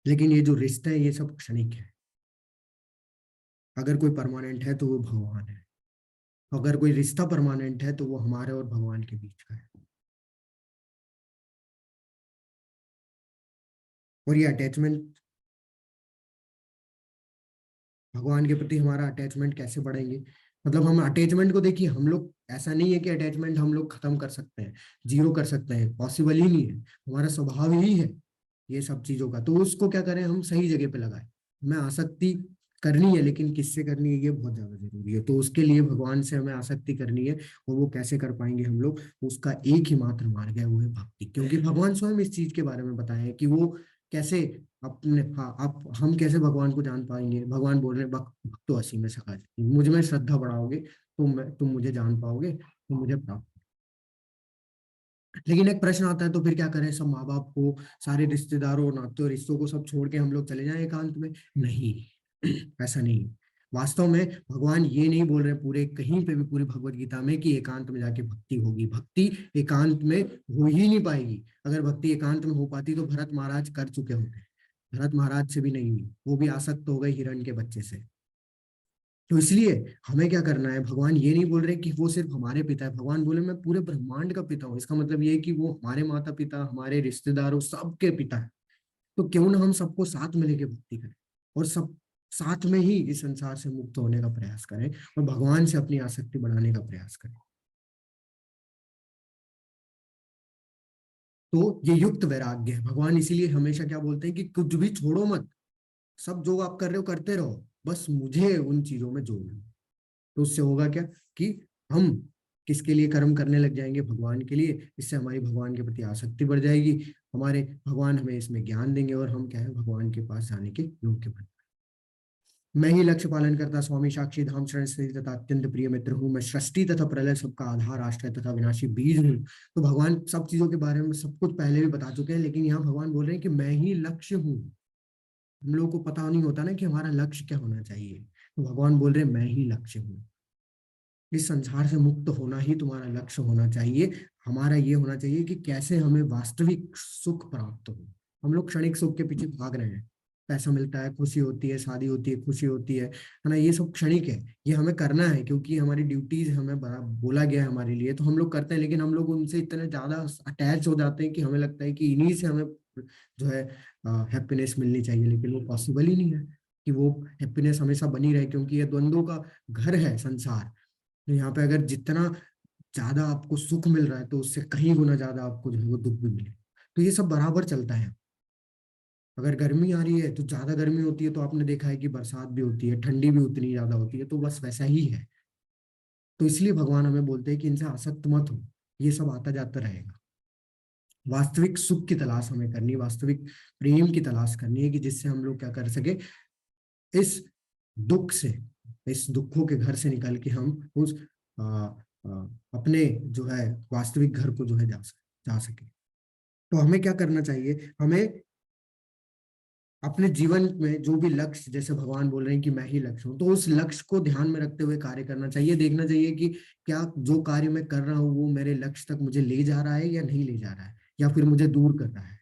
लेकिन ये जो रिश्ते हैं ये सब क्षणिक है। अगर कोई परमानेंट है तो वो भगवान है। अगर कोई रिश्ता परमानेंट है तो वो हमारे और भगवान के बीच का है। और ये अटैचमेंट, भगवान के प्रति हमारा अटैचमेंट कैसे बढ़ेंगे, मतलब हम अटैचमेंट को देखिए, हम लोग ऐसा नहीं है कि अटैचमेंट हम लोग खत्म कर सकते हैं, जीरो कर सकते हैं, पॉसिबल ही नहीं है। हमारा स्वभाव ही है ये सब चीजों का। तो उसको क्या करें, हम सही जगह पे लगाएं। हमें आसक्ति करनी है, लेकिन किससे करनी है ये बहुत ज्यादा जरूरी है। तो उसके लिए भगवान से हमें आसक्ति करनी है। और वो कैसे कर पाएंगे हम लोग, उसका एक ही मात्र मार्ग है, वो है भक्ति। क्योंकि भगवान स्वयं इस चीज के बारे में बताए हैं कि वो कैसे अपने, हाँ, आप हम कैसे भगवान को जान पाएंगे। भगवान बोल रहे हैं, भक्तो असी में सका, मुझ में श्रद्धा बढ़ाओगे तो तुम मुझे जान पाओगे, तुम मुझे प्राप्त। लेकिन एक प्रश्न आता है, तो फिर क्या करें, सब माँ बाप को, सारे रिश्तेदारों, नाते और रिश्तों को सब छोड़ के हम लोग चले जाएं एकांत में? नहीं, ऐसा नहीं। वास्तव में भगवान ये नहीं बोल रहे पूरे कहीं पे भी, पूरी भगवत गीता में, कि एकांत में जाके भक्ति होगी। भक्ति एकांत में हो ही नहीं पाएगी। अगर भक्ति एकांत में हो पाती तो भरत महाराज कर चुके होते। भरत महाराज से भी नहीं हुई, वो भी आसक्त हो गए हिरण के बच्चे से। तो इसलिए हमें क्या करना है, भगवान ये नहीं बोल रहे कि वो सिर्फ हमारे पिता है। भगवान बोले मैं पूरे ब्रह्मांड का पिता हूँ। इसका मतलब ये है कि वो हमारे माता पिता, हमारे रिश्तेदारों, सबके पिता है। तो क्यों ना हम सबको साथ में लेके भक्ति करें, और सब साथ में ही इस संसार से मुक्त होने का प्रयास करें, और भगवान से अपनी आसक्ति बढ़ाने का प्रयास करें। तो ये युक्त वैराग्य है। भगवान इसीलिए हमेशा क्या बोलते हैं कि कुछ भी छोड़ो मत, सब जो आप कर रहे हो करते रहो, बस मुझे उन चीजों में जोड़ लो। तो उससे होगा क्या, कि हम किसके लिए कर्म करने लग जाएंगे, भगवान के लिए। इससे हमारी भगवान के प्रति आसक्ति बढ़ जाएगी। हमारे भगवान हमें इसमें ज्ञान देंगे, और हम क्या है, भगवान के पास जाने के योग्य बन। मैं ही लक्ष्य पालन करता स्वामी साक्षी धाम शरण स्थित तथा अत्यंत प्रिय मित्र हूँ। मैं सृष्टि तथा प्रलय सबका आधार, आश्रय तथा विनाशी बीज हूँ। तो भगवान सब चीजों के बारे में सब कुछ पहले भी बता चुके हैं, लेकिन यहाँ भगवान बोल रहे हैं कि मैं ही लक्ष्य हूँ। हम लोगों को पता नहीं होता ना कि हमारा लक्ष्य क्या होना चाहिए। तो भगवान बोल रहे हैं मैं ही लक्ष्य हूँ। इस संसार से मुक्त होना ही तुम्हारा लक्ष्य होना चाहिए। हमारा ये होना चाहिए कि कैसे हमें वास्तविक सुख प्राप्त हो। हम लोग क्षणिक सुख के पीछे भाग रहे हैं। पैसा मिलता है, खुशी होती है, शादी होती है, खुशी होती है ना, ये सब क्षणिक है। ये हमें करना है क्योंकि हमारी ड्यूटीज हमें बड़ा बोला गया है हमारे लिए, तो हम लोग करते हैं। लेकिन हम लोग उनसे इतने ज्यादा अटैच हो जाते हैं कि हमें लगता है कि इन्हीं से हमें जो है हैप्पीनेस मिलनी चाहिए। लेकिन वो पॉसिबल ही नहीं है कि वो हैप्पीनेस हमेशा बनी रहे, क्योंकि ये द्वंद्वों का घर है संसार। तो यहाँ पे अगर जितना ज्यादा आपको सुख मिल रहा है, तो उससे कहीं गुना ज्यादा आपको जो है वो दुख भी मिले। तो ये सब बराबर चलता है। अगर गर्मी आ रही है तो ज्यादा गर्मी होती है, तो आपने देखा है कि बरसात भी होती है, ठंडी भी उतनी ज्यादा होती है। तो बस वैसा ही है। तो इसलिए भगवान हमें बोलते हैं कि इनसे आसक्त मत हो, ये सब आता जाता रहेगा। वास्तविक सुख की तलाश हमें करनी है, वास्तविक प्रेम की तलाश करनी है, कि जिससे हम लोग क्या कर सके, इस दुख से, इस दुखों के घर से निकल के हम उस आ, आ, अपने जो है वास्तविक घर को जो है जा सके। तो हमें क्या करना चाहिए, हमें अपने जीवन में जो भी लक्ष्य, जैसे भगवान बोल रहे हैं कि मैं ही लक्ष्य हूँ, तो उस लक्ष्य को ध्यान में रखते हुए कार्य करना चाहिए। देखना चाहिए कि क्या जो कार्य मैं कर रहा हूँ वो मेरे लक्ष्य तक मुझे ले जा रहा है या नहीं ले जा रहा है, या फिर मुझे दूर कर रहा है।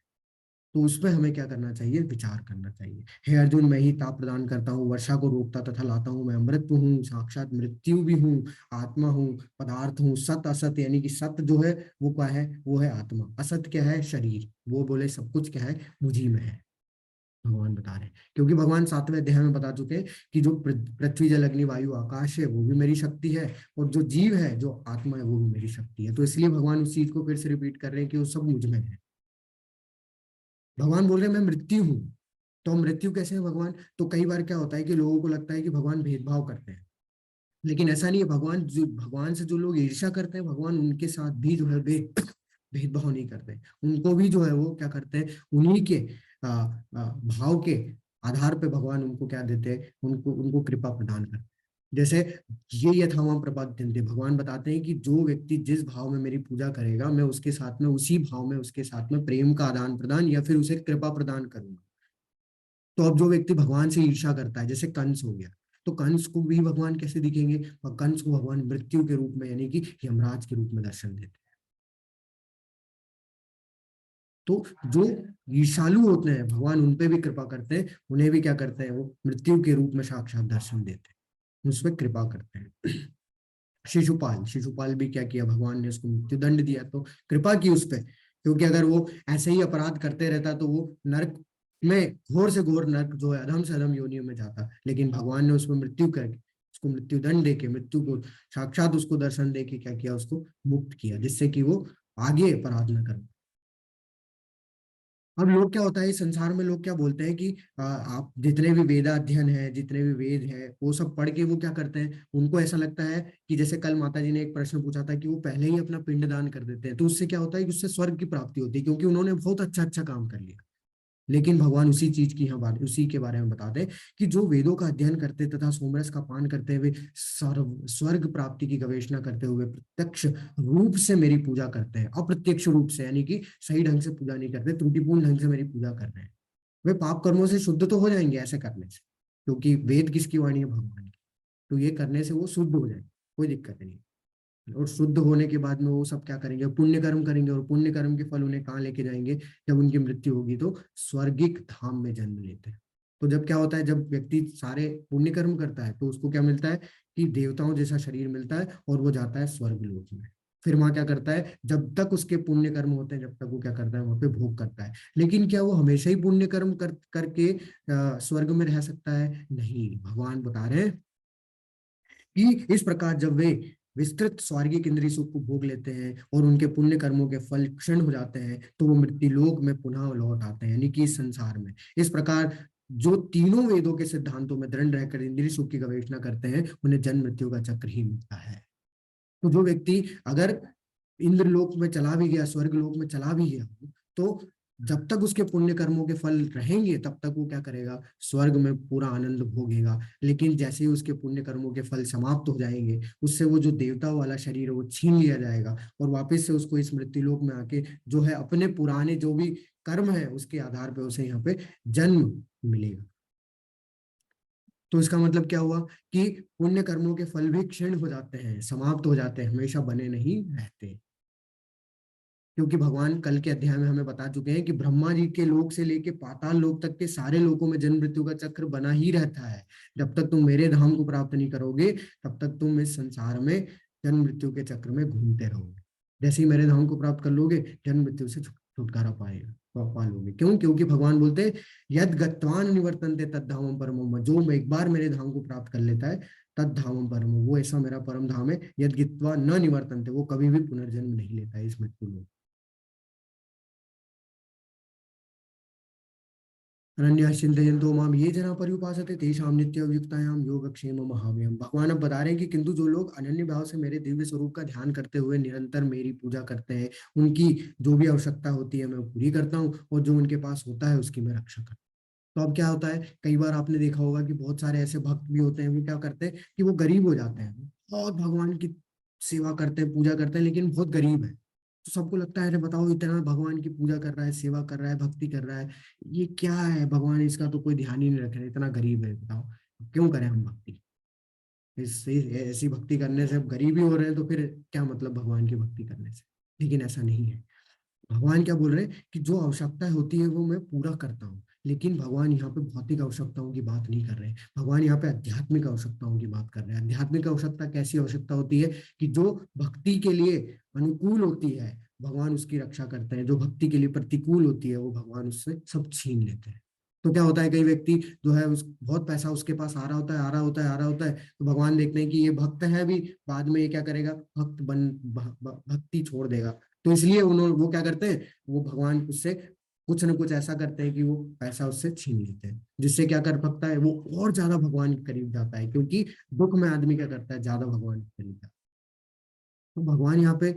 तो उस पर हमें क्या करना चाहिए, विचार करना चाहिए। हे अर्जुन, मैं ही ताप प्रदान करता हूँ, वर्षा को रोकता तथा लाता हूँ, मैं अमृत हूँ, साक्षात मृत्यु भी हूँ, आत्मा हूँ, पदार्थ हूँ, सत असत, यानी कि सत्य जो है वो क्या है, वो है आत्मा, असत क्या है, शरीर, वो बोले सब कुछ क्या है, मुझी में है, भगवान बता रहे हैं। क्योंकि भगवान 7वें अध्याय में बता चुके हैं कि जो पृथ्वी जल अग्नि वायु आकाश है वो भी मेरी शक्ति है, और जो जीव है, जो आत्मा है, वो भी मेरी शक्ति है। तो इसलिए भगवान उस चीज को फिर से रिपीट कर रहे हैं कि वो सब मुझ में है। भगवान बोल रहे हैं मैं मृत्यु हूँ। तो मृत्यु कैसे है भगवान? तो कई बार क्या होता है कि लोगों को लगता है कि भगवान भेदभाव करते हैं, लेकिन ऐसा नहीं है। भगवान जो, भगवान से जो लोग ईर्ष्या करते हैं, भगवान उनके साथ भी जो है भेदभाव नहीं करते। उनको भी जो है वो क्या करते हैं, उन्हीं के भाव के आधार पे भगवान उनको क्या देते हैं, उनको उनको कृपा प्रदान करते हैं। जैसे ये यथावाम प्रपद्यन्ते, भगवान बताते हैं कि जो व्यक्ति जिस भाव में मेरी पूजा करेगा, मैं उसके साथ में उसी भाव में उसके साथ में प्रेम का आदान प्रदान या फिर उसे कृपा प्रदान करूंगा। तो अब जो व्यक्ति भगवान से ईर्ष्या करता है, जैसे कंस हो गया, तो कंस को भी भगवान कैसे दिखेंगे? और कंस को भगवान मृत्यु के रूप में, यानी कि यमराज के रूप में दर्शन देते हैं। तो जो ईर्ष्यालु होते हैं, भगवान उन पे भी कृपा करते हैं, उन्हें भी क्या करते हैं, वो मृत्यु के रूप में साक्षात दर्शन देते हैं, उस पर कृपा करते हैं। शिशुपाल, शिशुपाल भी क्या किया, भगवान ने उसको मृत्यु दंड दिया, तो कृपा की उस पर। क्योंकि अगर वो ऐसे ही अपराध करते रहता तो वो नरक में, घोर से घोर नरक जो है, अधम से अधम योनियों में जाता। लेकिन भगवान ने उसको मृत्यु करके, उसको मृत्यु दंड देके, मृत्यु को साक्षात उसको दर्शन देके क्या किया, उसको मुक्त किया, जिससे कि वो आगे अपराध न करे। अब लोग क्या होता है, इस संसार में लोग क्या बोलते हैं कि आप जितने भी वेदा अध्ययन है, जितने भी वेद है, वो सब पढ़ के वो क्या करते हैं, उनको ऐसा लगता है कि जैसे कल माता जी ने एक प्रश्न पूछा था कि वो पहले ही अपना पिंड दान कर देते हैं, तो उससे क्या होता है कि उससे स्वर्ग की प्राप्ति होती है, क्योंकि उन्होंने बहुत अच्छा अच्छा काम कर लिया। लेकिन भगवान उसी चीज की यहाँ बात, उसी के बारे में बताते हैं कि जो वेदों का अध्ययन करते तथा सोमरस का पान करते हुए स्वर्ग प्राप्ति की गवेषणा करते हुए प्रत्यक्ष रूप से मेरी पूजा करते हैं, अप्रत्यक्ष रूप से, यानी कि सही ढंग से पूजा नहीं करते, त्रुटिपूर्ण ढंग से मेरी पूजा कर रहे हैं, वे पाप कर्मों से शुद्ध तो हो जाएंगे ऐसे करने से, क्योंकि वेद किसकी वाणी है, भगवान की। तो ये करने से वो शुद्ध हो जाएंगे, कोई दिक्कत नहीं। और शुद्ध होने के बाद में वो सब क्या करेंगे, पुण्य कर्म करेंगे, और पुण्य कर्म के फल उन्हें कहाँ लेके जाएंगे, जब उनकी मृत्यु होगी तो स्वर्गिक धाम में जन्म लेते हैं। तो जब क्या होता है, जब व्यक्ति सारे पुण्य कर्म करता है तो उसको क्या मिलता है कि देवताओं जैसा शरीर मिलता है, और वो जाता है स्वर्ग लोक में। फिर वहां क्या करता है, जब तक उसके पुण्य कर्म होते हैं, जब तक वो क्या करता है, वहां पे भोग करता है। लेकिन क्या वो हमेशा ही पुण्य कर्म करके स्वर्ग में रह सकता है? नहीं, भगवान बता रहे हैं कि इस प्रकार जब वे विस्तृत स्वर्गीय इंद्रिय सुख को भोग लेते हैं और उनके पुण्य कर्मों के फल क्षण हो जाते हैं, तो वो मृत्यु लोक में पुनः लौट आते हैं, यानी कि इस संसार में। इस प्रकार जो तीनों वेदों के सिद्धांतों में दृढ़ रहकर इंद्रिय सुख की गवेषणा करते हैं, उन्हें जन्म मृत्यु का चक्र ही मिलता है। तो जो व्यक्ति अगर इंद्र लोक में चला भी गया, स्वर्ग लोक में चला भी गया, तो जब तक उसके पुण्य कर्मों के फल रहेंगे, तब तक वो क्या करेगा, स्वर्ग में पूरा आनंद भोगेगा। लेकिन जैसे ही उसके पुण्य कर्मों के फल समाप्त हो जाएंगे, उससे वो जो देवता वाला शरीर है वो छीन लिया जाएगा, और वापस से उसको इस मृत्यु लोक में आके जो है अपने पुराने जो भी कर्म है उसके आधार पर उसे यहाँ पे जन्म मिलेगा। तो इसका मतलब क्या हुआ कि पुण्य कर्मों के फल भी क्षीण हो जाते हैं, समाप्त हो जाते हैं, हमेशा बने नहीं रहते। क्योंकि भगवान कल के अध्याय में हमें बता चुके हैं कि ब्रह्मा जी के लोक से लेके पाताल लोक तक के सारे लोकों में जन्म मृत्यु का चक्र बना ही रहता है। जब तक तुम मेरे धाम को प्राप्त नहीं करोगे, तब तक तुम इस संसार में जन्म मृत्यु के चक्र में घूमते रहोगे। जैसे ही मेरे धाम को प्राप्त कर लोगे, जन्म मृत्यु से छुटकारा पाएगा, पा लोगे। क्यों? क्योंकि भगवान बोलते हैं यद गत्वान निवर्तन्ते तद धामम परमो मम, जो मैं एक बार मेरे धाम को प्राप्त कर लेता है, तद धामम परमो, वो ऐसा मेरा परम धाम है। यद गित्वा न निवर्तन्ते, वो कभी भी पुनर्जन्म नहीं लेता है इस मृत्यु में। अनन्या चिंतयन्तो माम ये जना पर्युपासते तेषां नित्ययुक्तायां योगक्षेम महाव्ययम्। भगवान अब बता रहे हैं कि किंतु जो लोग अनन्य भाव से मेरे दिव्य स्वरूप का ध्यान करते हुए निरंतर मेरी पूजा करते हैं, उनकी जो भी आवश्यकता होती है मैं पूरी करता हूँ, और जो उनके पास होता है उसकी मैं रक्षा करता हूँ। तो अब क्या होता है, कई बार आपने देखा होगा कि बहुत सारे ऐसे भक्त भी होते हैं, वो क्या करते हैं कि वो गरीब हो जाते हैं, और भगवान की सेवा करते हैं, पूजा करते हैं, लेकिन बहुत गरीब है। तो सबको लगता है अरे बताओ, इतना भगवान की पूजा कर रहा है, सेवा कर रहा है, भक्ति कर रहा है, ये क्या है, भगवान इसका तो कोई ध्यान ही नहीं रख रहे, इतना गरीब है, बताओ क्यों करें हम भक्ति? इससे ऐसी भक्ति करने से अब गरीब ही हो रहे हैं, तो फिर क्या मतलब भगवान की भक्ति करने से? लेकिन ऐसा नहीं है। भगवान क्या बोल रहे हैं कि जो आवश्यकता होती है वो मैं पूरा करता हूँ, लेकिन भगवान यहाँ पे भौतिक आवश्यकताओं की बात नहीं कर रहे हैं। भगवान यहाँ पे आध्यात्मिक आवश्यकताओं की बात कर रहे हैं। आध्यात्मिक आवश्यकता कैसी आवश्यकता होती है कि जो भक्ति के लिए अनुकूल होती है भगवान उसकी रक्षा करते हैं, जो भक्ति के लिए प्रतिकूल होती है वो भगवान उससे सब छीन लेते हैं। तो क्या होता है, कई व्यक्ति जो है उस बहुत पैसा उसके पास आ रहा होता है, आ रहा होता है, आ रहा होता है, तो भगवान देखते हैं कि ये भक्त है भी, बाद में ये क्या करेगा, भक्ति छोड़ देगा। तो इसलिए उन्होंने वो क्या करते हैं, वो भगवान उससे कुछ न कुछ ऐसा करते हैं कि वो पैसा उससे छीन लेते हैं, जिससे क्या कर सकता है, वो और ज्यादा भगवान के करीब जाता है, क्योंकि दुख में आदमी क्या करता है, ज्यादा भगवान के करीब जाता है। तो भगवान यहाँ पे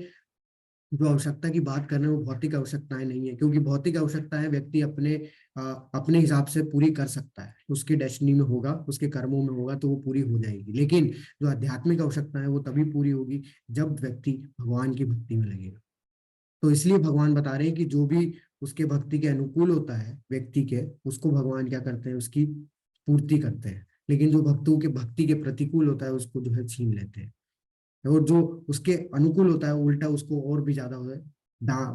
जो आवश्यकता की बात कर रहे हैं वो भौतिक आवश्यकताएं नहीं है, क्योंकि भौतिक आवश्यकताएं व्यक्ति अपने हिसाब से पूरी कर सकता है, उसकी डेस्टिनी में होगा, उसके कर्मों में होगा तो वो पूरी हो जाएगी। लेकिन जो आध्यात्मिक आवश्यकता है वो तभी पूरी होगी जब व्यक्ति भगवान की भक्ति में लगेगा। तो इसलिए भगवान बता रहे हैं कि जो भी उसके भक्ति के अनुकूल होता है व्यक्ति के, उसको भगवान क्या करते हैं, उसकी पूर्ति करते हैं। लेकिन जो भक्तों के भक्ति के प्रतिकूल होता है उसको जो है छीन लेते हैं। और जो उसके अनुकूल होता है उल्टा उसको और भी ज्यादा जो है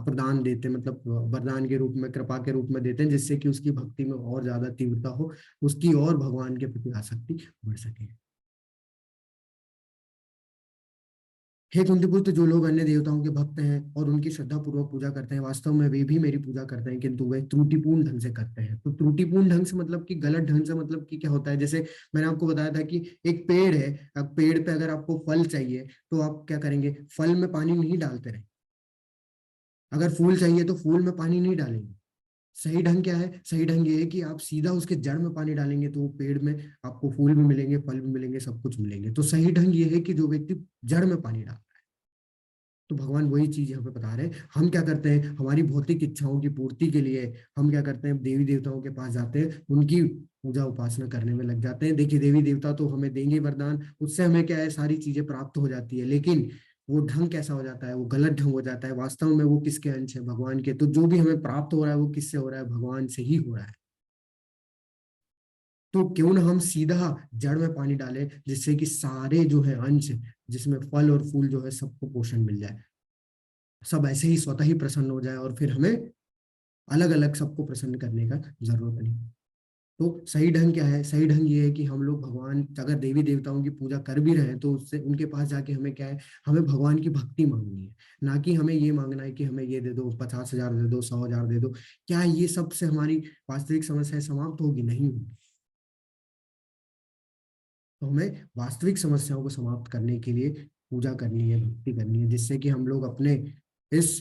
प्रदान देते हैं, मतलब वरदान के रूप में, कृपा के रूप में देते हैं, जिससे कि उसकी भक्ति में और ज्यादा तीव्रता हो, उसकी और भगवान के प्रति आसक्ति बढ़ सके। हे कुंती पुत्र, जो लोग अन्य देवताओं के भक्त हैं और उनकी श्रद्धा पूर्वक पूजा करते हैं, वास्तव में वे भी मेरी पूजा करते हैं, किंतु वे त्रुटिपूर्ण ढंग से करते हैं। तो त्रुटिपूर्ण ढंग से मतलब कि गलत ढंग से, मतलब कि क्या होता है, जैसे मैंने आपको बताया था कि एक पेड़ है, अब पेड़ पे अगर आपको फल चाहिए तो आप क्या करेंगे, फल में पानी नहीं डालते रहे। अगर फूल चाहिए तो फूल में पानी नहीं डालेंगे। सही ढंग क्या है, सही ढंग ये है कि आप सीधा उसके जड़ में पानी डालेंगे तो वो पेड़ में आपको फूल भी मिलेंगे, फल भी मिलेंगे, सब कुछ मिलेंगे। तो सही ढंग ये है कि जो व्यक्ति जड़ में पानी डाले। तो भगवान वही चीज यहाँ पे बता रहे हैं। हम क्या करते हैं, हमारी भौतिक इच्छाओं की पूर्ति के लिए हम क्या करते हैं, देवी देवताओं के पास जाते हैं, उनकी पूजा उपासना करने में लग जाते हैं। देखिए, देवी देवता तो हमें देंगे वरदान, उससे हमें क्या है, सारी चीजें प्राप्त हो जाती है, लेकिन वो ढंग कैसा हो जाता है, वो गलत ढंग हो जाता है। वास्तव में वो किसके अंश है, भगवान के। तो जो भी हमें प्राप्त हो रहा है वो किससे हो रहा है, भगवान से ही हो रहा है। तो क्यों ना हम सीधा जड़ में पानी डालें, जिससे कि सारे जो है अंश, जिसमें फल और फूल जो है सबको पोषण मिल जाए, सब ऐसे ही स्वतः ही प्रसन्न हो जाए, और फिर हमें अलग अलग सबको प्रसन्न करने का जरूरत नहीं। तो सही ढंग क्या है, सही ढंग ये है कि हम लोग भगवान, अगर देवी देवताओं की पूजा कर भी रहे हैं तो उससे उनके पास जाके हमें क्या है, हमें भगवान की भक्ति मांगनी है, ना कि हमें ये मांगना है कि हमें ये दे दो, 50,000 दे दो, 100,000 दे दो। क्या ये सबसे हमारी वास्तविक समस्या समाप्त होगी? नहीं होगी। तो हमें वास्तविक समस्याओं को समाप्त करने के लिए पूजा करनी है, भक्ति करनी है, जिससे कि हम लोग अपने इस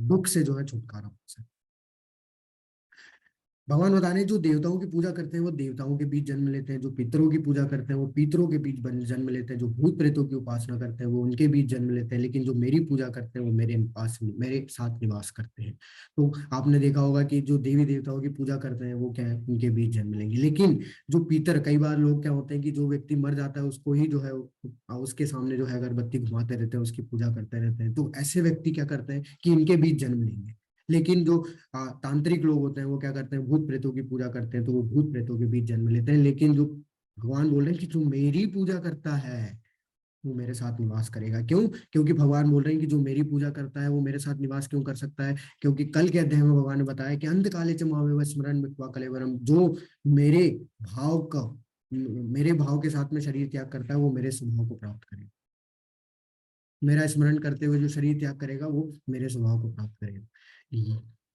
दुख से जो है छुटकारा पा सकें। भगवान बता रहे हैं, जो देवताओं की पूजा करते हैं वो देवताओं के बीच जन्म लेते हैं, जो पितरों की पूजा करते हैं वो पितरों के बीच जन्म लेते हैं, जो भूत प्रेतों की उपासना करते हैं वो उनके बीच जन्म लेते हैं, लेकिन जो मेरी पूजा करते हैं वो मेरे पास, मेरे साथ निवास करते हैं। तो आपने देखा होगा कि जो देवी देवताओं की पूजा करते हैं वो क्या है, उनके बीच जन्म लेंगे। लेकिन जो पितर, कई बार लोग क्या होते हैं कि जो व्यक्ति मर जाता है उसको ही जो है उसके सामने जो है अगरबत्ती घुमाते रहते हैं, उसकी पूजा करते रहते हैं। तो ऐसे व्यक्ति क्या करते हैं कि इनके बीच जन्म लेंगे। लेकिन जो तांत्रिक लोग होते हैं वो क्या करते हैं, भूत प्रेतों की पूजा करते हैं, तो वो भूत प्रेतों के बीच जन्म लेते हैं। लेकिन जो भगवान बोल रहे हैं कि जो मेरी पूजा करता है वो मेरे साथ निवास करेगा। क्यों? क्योंकि भगवान बोल रहे हैं कि जो मेरी पूजा करता है वो मेरे साथ निवास क्यों कर सकता है, क्योंकि कल के अध्याय में भगवान ने बताया कि अंत काले च मामेव स्मरण मित्वा कलेवरम, जो मेरे भाव का, मेरे भाव के साथ में शरीर त्याग करता है वो मेरे स्वभाव को प्राप्त करेगा। मेरा स्मरण करते हुए जो शरीर त्याग करेगा वो मेरे स्वभाव को प्राप्त करेगा।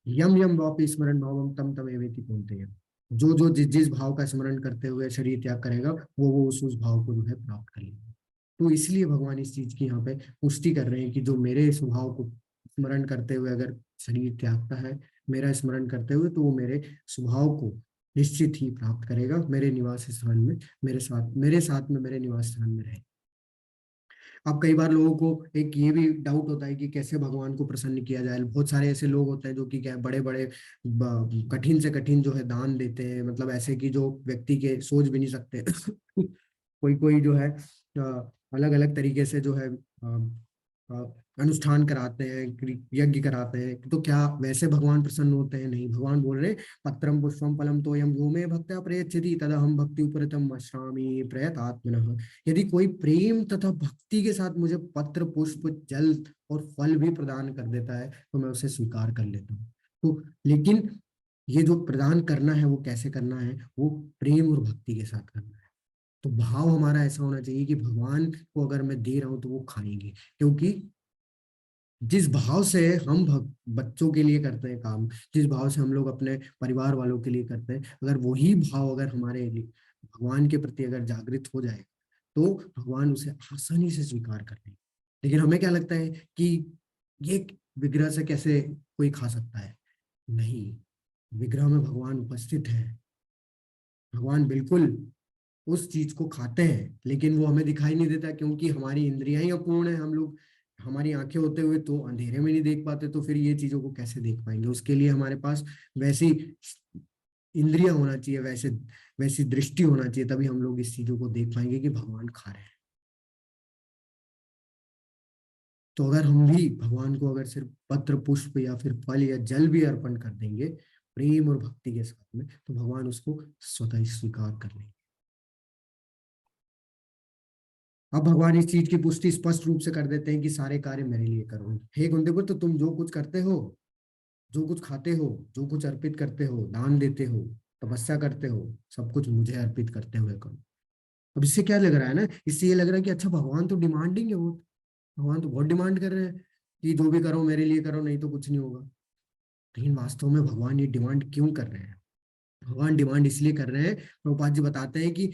यम यम वापि स्मरण भावम तम तम एवेति कौन्तेय, जो जो जिस भाव का स्मरण करते हुए शरीर त्याग करेगा वो उस भाव को जो है प्राप्त करेगा। तो इसलिए भगवान इस चीज की यहाँ पे पुष्टि कर रहे हैं कि जो मेरे स्वभाव को स्मरण करते हुए अगर शरीर त्यागता है, मेरा स्मरण करते हुए, तो वो मेरे स्वभाव को निश्चित ही प्राप्त करेगा, मेरे निवास स्थान में, मेरे साथ में, मेरे निवास स्थान में रहे। अब कई बार लोगों को एक ये भी डाउट होता है कि कैसे भगवान को प्रसन्न किया जाए। बहुत सारे ऐसे लोग होते हैं जो कि क्या, बड़े बड़े कठिन से कठिन जो है दान देते हैं, मतलब ऐसे कि जो व्यक्ति के सोच भी नहीं सकते। कोई कोई जो है अलग अलग तरीके से जो है अनुष्ठान कराते हैं, यज्ञ कराते हैं, तो क्या वैसे भगवान प्रसन्न होते हैं? नहीं, भगवान बोल रहे पत्रम पुष्पम फलम तोयम यो मे भक्त्या प्रयच्छति तदहम भक्ति उपरतम अश्रामि प्रयतात्मनः। यदि कोई प्रेम तथा भक्ति के साथ मुझे पत्र पुष्प जल और फल भी प्रदान कर देता है तो मैं उसे स्वीकार कर लेता हूँ। तो लेकिन ये जो प्रदान करना है वो कैसे करना है? वो प्रेम और भक्ति के साथ करना है। तो भाव हमारा ऐसा होना चाहिए कि भगवान को अगर मैं दे रहा हूँ तो वो खाएंगे, क्योंकि जिस भाव से हम बच्चों के लिए करते हैं काम, जिस भाव से हम लोग अपने परिवार वालों के लिए करते हैं, अगर वही भाव अगर हमारे लिए भगवान के प्रति अगर जागृत हो जाए तो भगवान उसे आसानी से स्वीकार कर लेंगे। लेकिन हमें क्या लगता है कि ये विग्रह से कैसे कोई खा सकता है? नहीं, विग्रह में भगवान उपस्थित है। भगवान बिल्कुल उस चीज को खाते हैं, लेकिन वो हमें दिखाई नहीं देता, क्योंकि हमारी इंद्रियां ही अपूर्ण है। हम लोग, हमारी आंखें होते हुए तो अंधेरे में नहीं देख पाते, तो फिर ये चीजों को कैसे देख पाएंगे? उसके लिए हमारे पास वैसी इंद्रियां होना चाहिए, वैसे वैसी दृष्टि होना चाहिए, तभी हम लोग इस चीजों को देख पाएंगे कि भगवान खा रहे हैं। तो अगर हम भी भगवान को अगर सिर्फ पत्र पुष्प या फिर फल या जल भी अर्पण कर देंगे प्रेम और भक्ति के साथ में, तो भगवान उसको स्वतः ही स्वीकार कर लेंगे। अब भगवान इस चीज की पुष्टि स्पष्ट रूप से कर देते हैं कि सारे कार्य मेरे लिए करो। हे कुंतीपुत्र, तो तुम जो कुछ करते हो, जो कुछ खाते हो, जो कुछ अर्पित करते हो, दान देते हो, तपस्या करते हो, सब कुछ मुझे अर्पित करते हुए करो। अब इससे क्या लग रहा है ना, इससे ये लग रहा है कि अच्छा भगवान तो डिमांडिंग है बहुत, भगवान तो बहुत डिमांड कर रहे हैं कि जो भी करो मेरे लिए करो, नहीं तो कुछ नहीं होगा। लेकिन वास्तव में भगवान ये डिमांड क्यों कर रहे हैं? भगवान डिमांड इसलिए कर रहे हैं, प्रभुपाद जी बताते हैं कि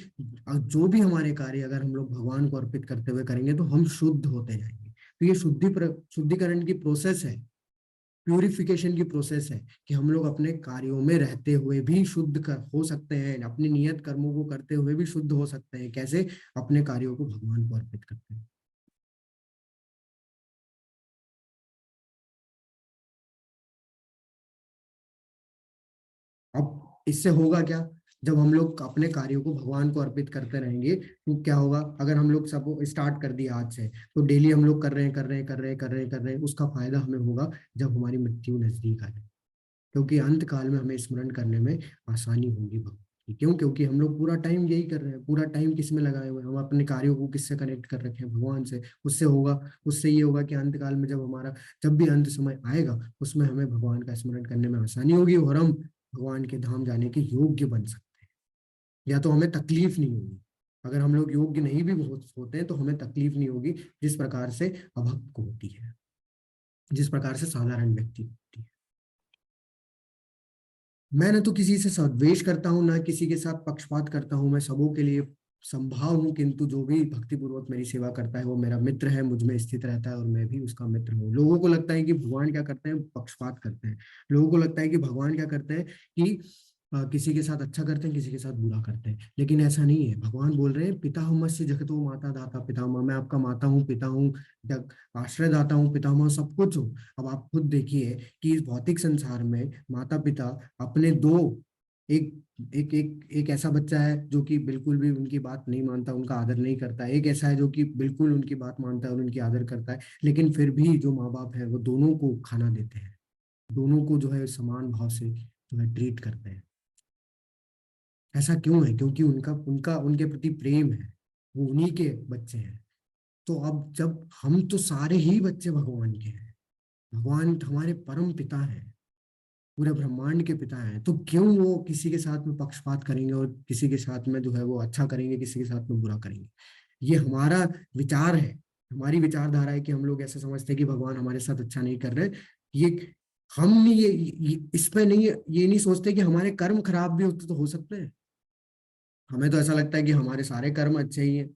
जो भी हमारे कार्य अगर हम लोग भगवान को अर्पित करते हुए करेंगे तो हम शुद्ध होते जाएंगे। तो ये शुद्धिकरण की प्रोसेस है, प्यूरिफिकेशन की प्रोसेस है, कि हम लोग अपने कार्यों में रहते हुए भी हो सकते हैं, अपने नियत कर्मों को करते हुए भी शुद्ध हो सकते हैं। कैसे? अपने कार्यों को भगवान को अर्पित करते हैं। अब इससे होगा क्या? जब हम लोग अपने कार्यों को भगवान को अर्पित करते रहेंगे तो क्या होगा? अगर हम लोग सब स्टार्ट कर दिया आज से, तो डेली हम लोग कर रहे हैं, कर रहे हैं, कर रहे हैं, कर रहे हैं, कर रहे हैं, उसका फायदा हमें होगा जब हमारी मृत्यु नजदीक आए, क्योंकि अंत काल में हमें स्मरण करने में आसानी होगी भगवान की। क्यों? क्योंकि हम लोग पूरा टाइम यही कर रहे हैं, पूरा टाइम किस में लगाए हुए हैं? हम अपने कार्यों को किससे कनेक्ट कर रखे हैं? भगवान से। उससे होगा, उससे ये होगा कि अंत काल में जब भी अंत समय आएगा, उसमें हमें भगवान का स्मरण करने में आसानी होगी और हम भगवान के धाम जाने के योग्य बन सकते हैं, या तो हमें तकलीफ नहीं होगी। अगर हम लोग योग्य नहीं भी होते हैं तो हमें तकलीफ नहीं होगी, जिस प्रकार से अभक्त को होती है, जिस प्रकार से साधारण व्यक्ति को होती है। मैं न तो किसी से द्वेष करता हूँ, ना किसी के साथ पक्षपात करता हूँ, मैं सबों के लिए संभाव हूँ, किंतु जो भी भक्ति पूर्वक मेरी सेवा करता है वो मेरा मित्र है, मुझ में स्थित रहता है और मैं भी उसका मित्र हूँ। लोगों को लगता है कि भगवान क्या करते हैं? पक्षपात करते हैं। लोगों को लगता है कि भगवान क्या करते हैं कि किसी के साथ अच्छा करते हैं, किसी के साथ बुरा करते हैं, लेकिन ऐसा नहीं है। भगवान बोल रहे हैं पिता हमस्य जगतो माता दाता पितामह, मैं आपका माता हूँ, पिता हूँ, जग आश्रय दाता हूँ, पितामह सब कुछ हूँ। अब आप खुद देखिए कि इस भौतिक संसार में माता पिता अपने दो, एक एक एक एक ऐसा बच्चा है जो कि बिल्कुल भी उनकी बात नहीं मानता, उनका आदर नहीं करता है, एक ऐसा है जो कि बिल्कुल उनकी बात मानता है और उनकी आदर करता है, लेकिन फिर भी जो माँ बाप है वो दोनों को खाना देते हैं, दोनों को जो है समान भाव से जो है ट्रीट करते हैं। ऐसा क्यों है? क्योंकि उनका उनका उनके प्रति प्रेम है, वो उन्हीं के बच्चे हैं। तो अब जब हम तो सारे ही बच्चे भगवान के हैं, भगवान हमारे परम पिता हैं, पूरे ब्रह्मांड के पिता हैं, तो क्यों वो किसी के साथ में पक्षपात करेंगे और किसी के साथ में जो है वो अच्छा करेंगे, किसी के साथ में बुरा करेंगे? ये हमारा विचार है, हमारी विचारधारा है कि हम लोग ऐसे समझते हैं कि भगवान हमारे साथ अच्छा नहीं कर रहे। ये हम नहीं, इस पे नहीं, ये नहीं सोचते कि हमारे कर्म खराब भी होते तो हो सकते हैं। हमें तो ऐसा लगता है कि हमारे सारे कर्म अच्छे ही हैं,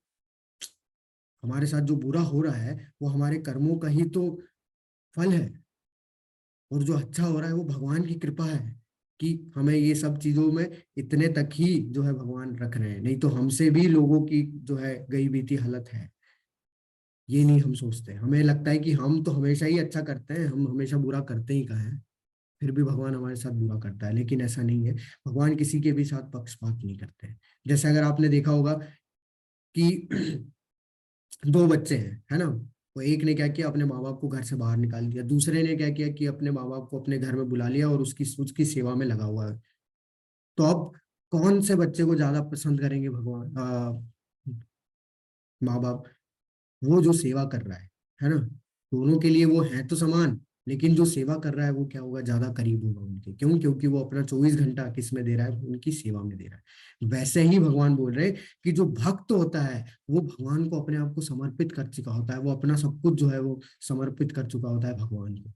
हमारे साथ जो बुरा हो रहा है वो हमारे कर्मों का ही तो फल है, और जो अच्छा हो रहा है वो भगवान की कृपा है कि हमें ये सब चीजों में इतने तक ही जो है भगवान रख रहे हैं, नहीं तो हमसे भी लोगों की जो है गई बीती हालत है। ये नहीं हम सोचते, हमें लगता है कि हम तो हमेशा ही अच्छा करते हैं, हम हमेशा बुरा करते ही कहाँ हैं, फिर भी भगवान हमारे साथ बुरा करता है। लेकिन ऐसा नहीं है, भगवान किसी के भी साथ पक्षपात नहीं करते हैं। जैसे अगर आपने देखा होगा कि दो बच्चे हैं, है ना, वो एक ने क्या किया, अपने माँ बाप को घर से बाहर निकाल दिया, दूसरे ने क्या किया कि अपने माँ बाप को अपने घर में बुला लिया और उसकी उसकी सेवा में लगा हुआ है। तो अब कौन से बच्चे को ज्यादा पसंद करेंगे भगवान, माँ बाप? वो जो सेवा कर रहा है ना? दोनों के लिए वो है तो समान, लेकिन जो सेवा कर रहा है वो क्या होगा, ज्यादा करीब होगा उनके। क्यों? क्योंकि वो अपना 24 घंटा किस में दे रहा है, उनकी सेवा में दे रहा है। वैसे ही भगवान बोल रहे हैं कि जो भक्त होता है वो भगवान को अपने आप को समर्पित कर चुका होता है, वो अपना सब कुछ जो है वो समर्पित कर चुका होता है भगवान को।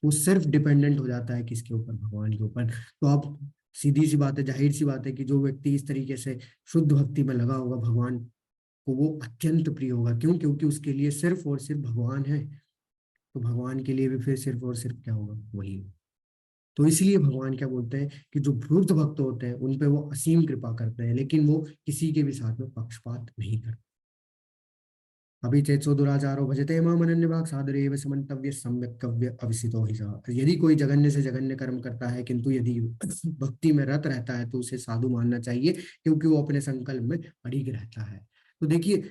वो सिर्फ डिपेंडेंट हो जाता है किसके ऊपर, भगवान के ऊपर। तो अब सीधी सी बात है, जाहिर सी बात है कि जो व्यक्ति इस तरीके से शुद्ध भक्ति में लगा होगा भगवान को, वो अत्यंत प्रिय होगा। क्यों? क्योंकि उसके लिए सिर्फ और सिर्फ भगवान है। तो भगवान के लिए भी फिर सिर्फ और सिर्फ क्या होगा, वही होगा। तो इसलिए भगवान क्या बोलते हैं कि जो वृद्ध भक्त होते हैं उन पे वो असीम कृपा करते हैं, लेकिन वो किसी के भी साथ में पक्षपात नहीं करते। अभी चेत्सो दुराचारो भजते माम अनन्य भाग सादरेव समन्तव्य सम्यक कव्य अविसितो हि सः। यदि कोई जघन्य से जघन्य कर्म करता है किंतु यदि भक्ति में रत रहता है तो उसे साधु मानना चाहिए, क्योंकि वो अपने संकल्प में अड़िग रहता है। तो देखिए,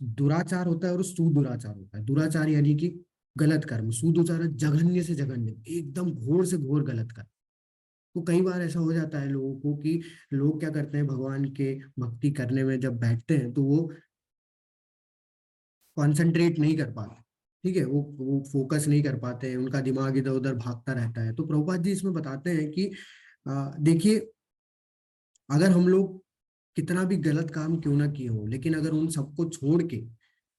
दुराचार होता है और सुदुराचार होता है। दुराचार यानी कि गलत कर्म, सुदुराचार जघन्य से जघन्य, एकदम घोर से घोर गलत कर्म। तो कई बार ऐसा हो जाता है लोगों को कि लोग क्या करते हैं, भगवान के भक्ति करने में जब बैठते हैं तो वो कॉन्सेंट्रेट नहीं कर पाते। ठीक है, वो फोकस नहीं कर पाते हैं, उनका दिमाग इधर उधर भागता रहता है। तो प्रभुपाद जी इसमें बताते हैं कि देखिए, अगर हम लोग कितना भी गलत काम क्यों ना किए हो, लेकिन अगर उन सबको छोड़ के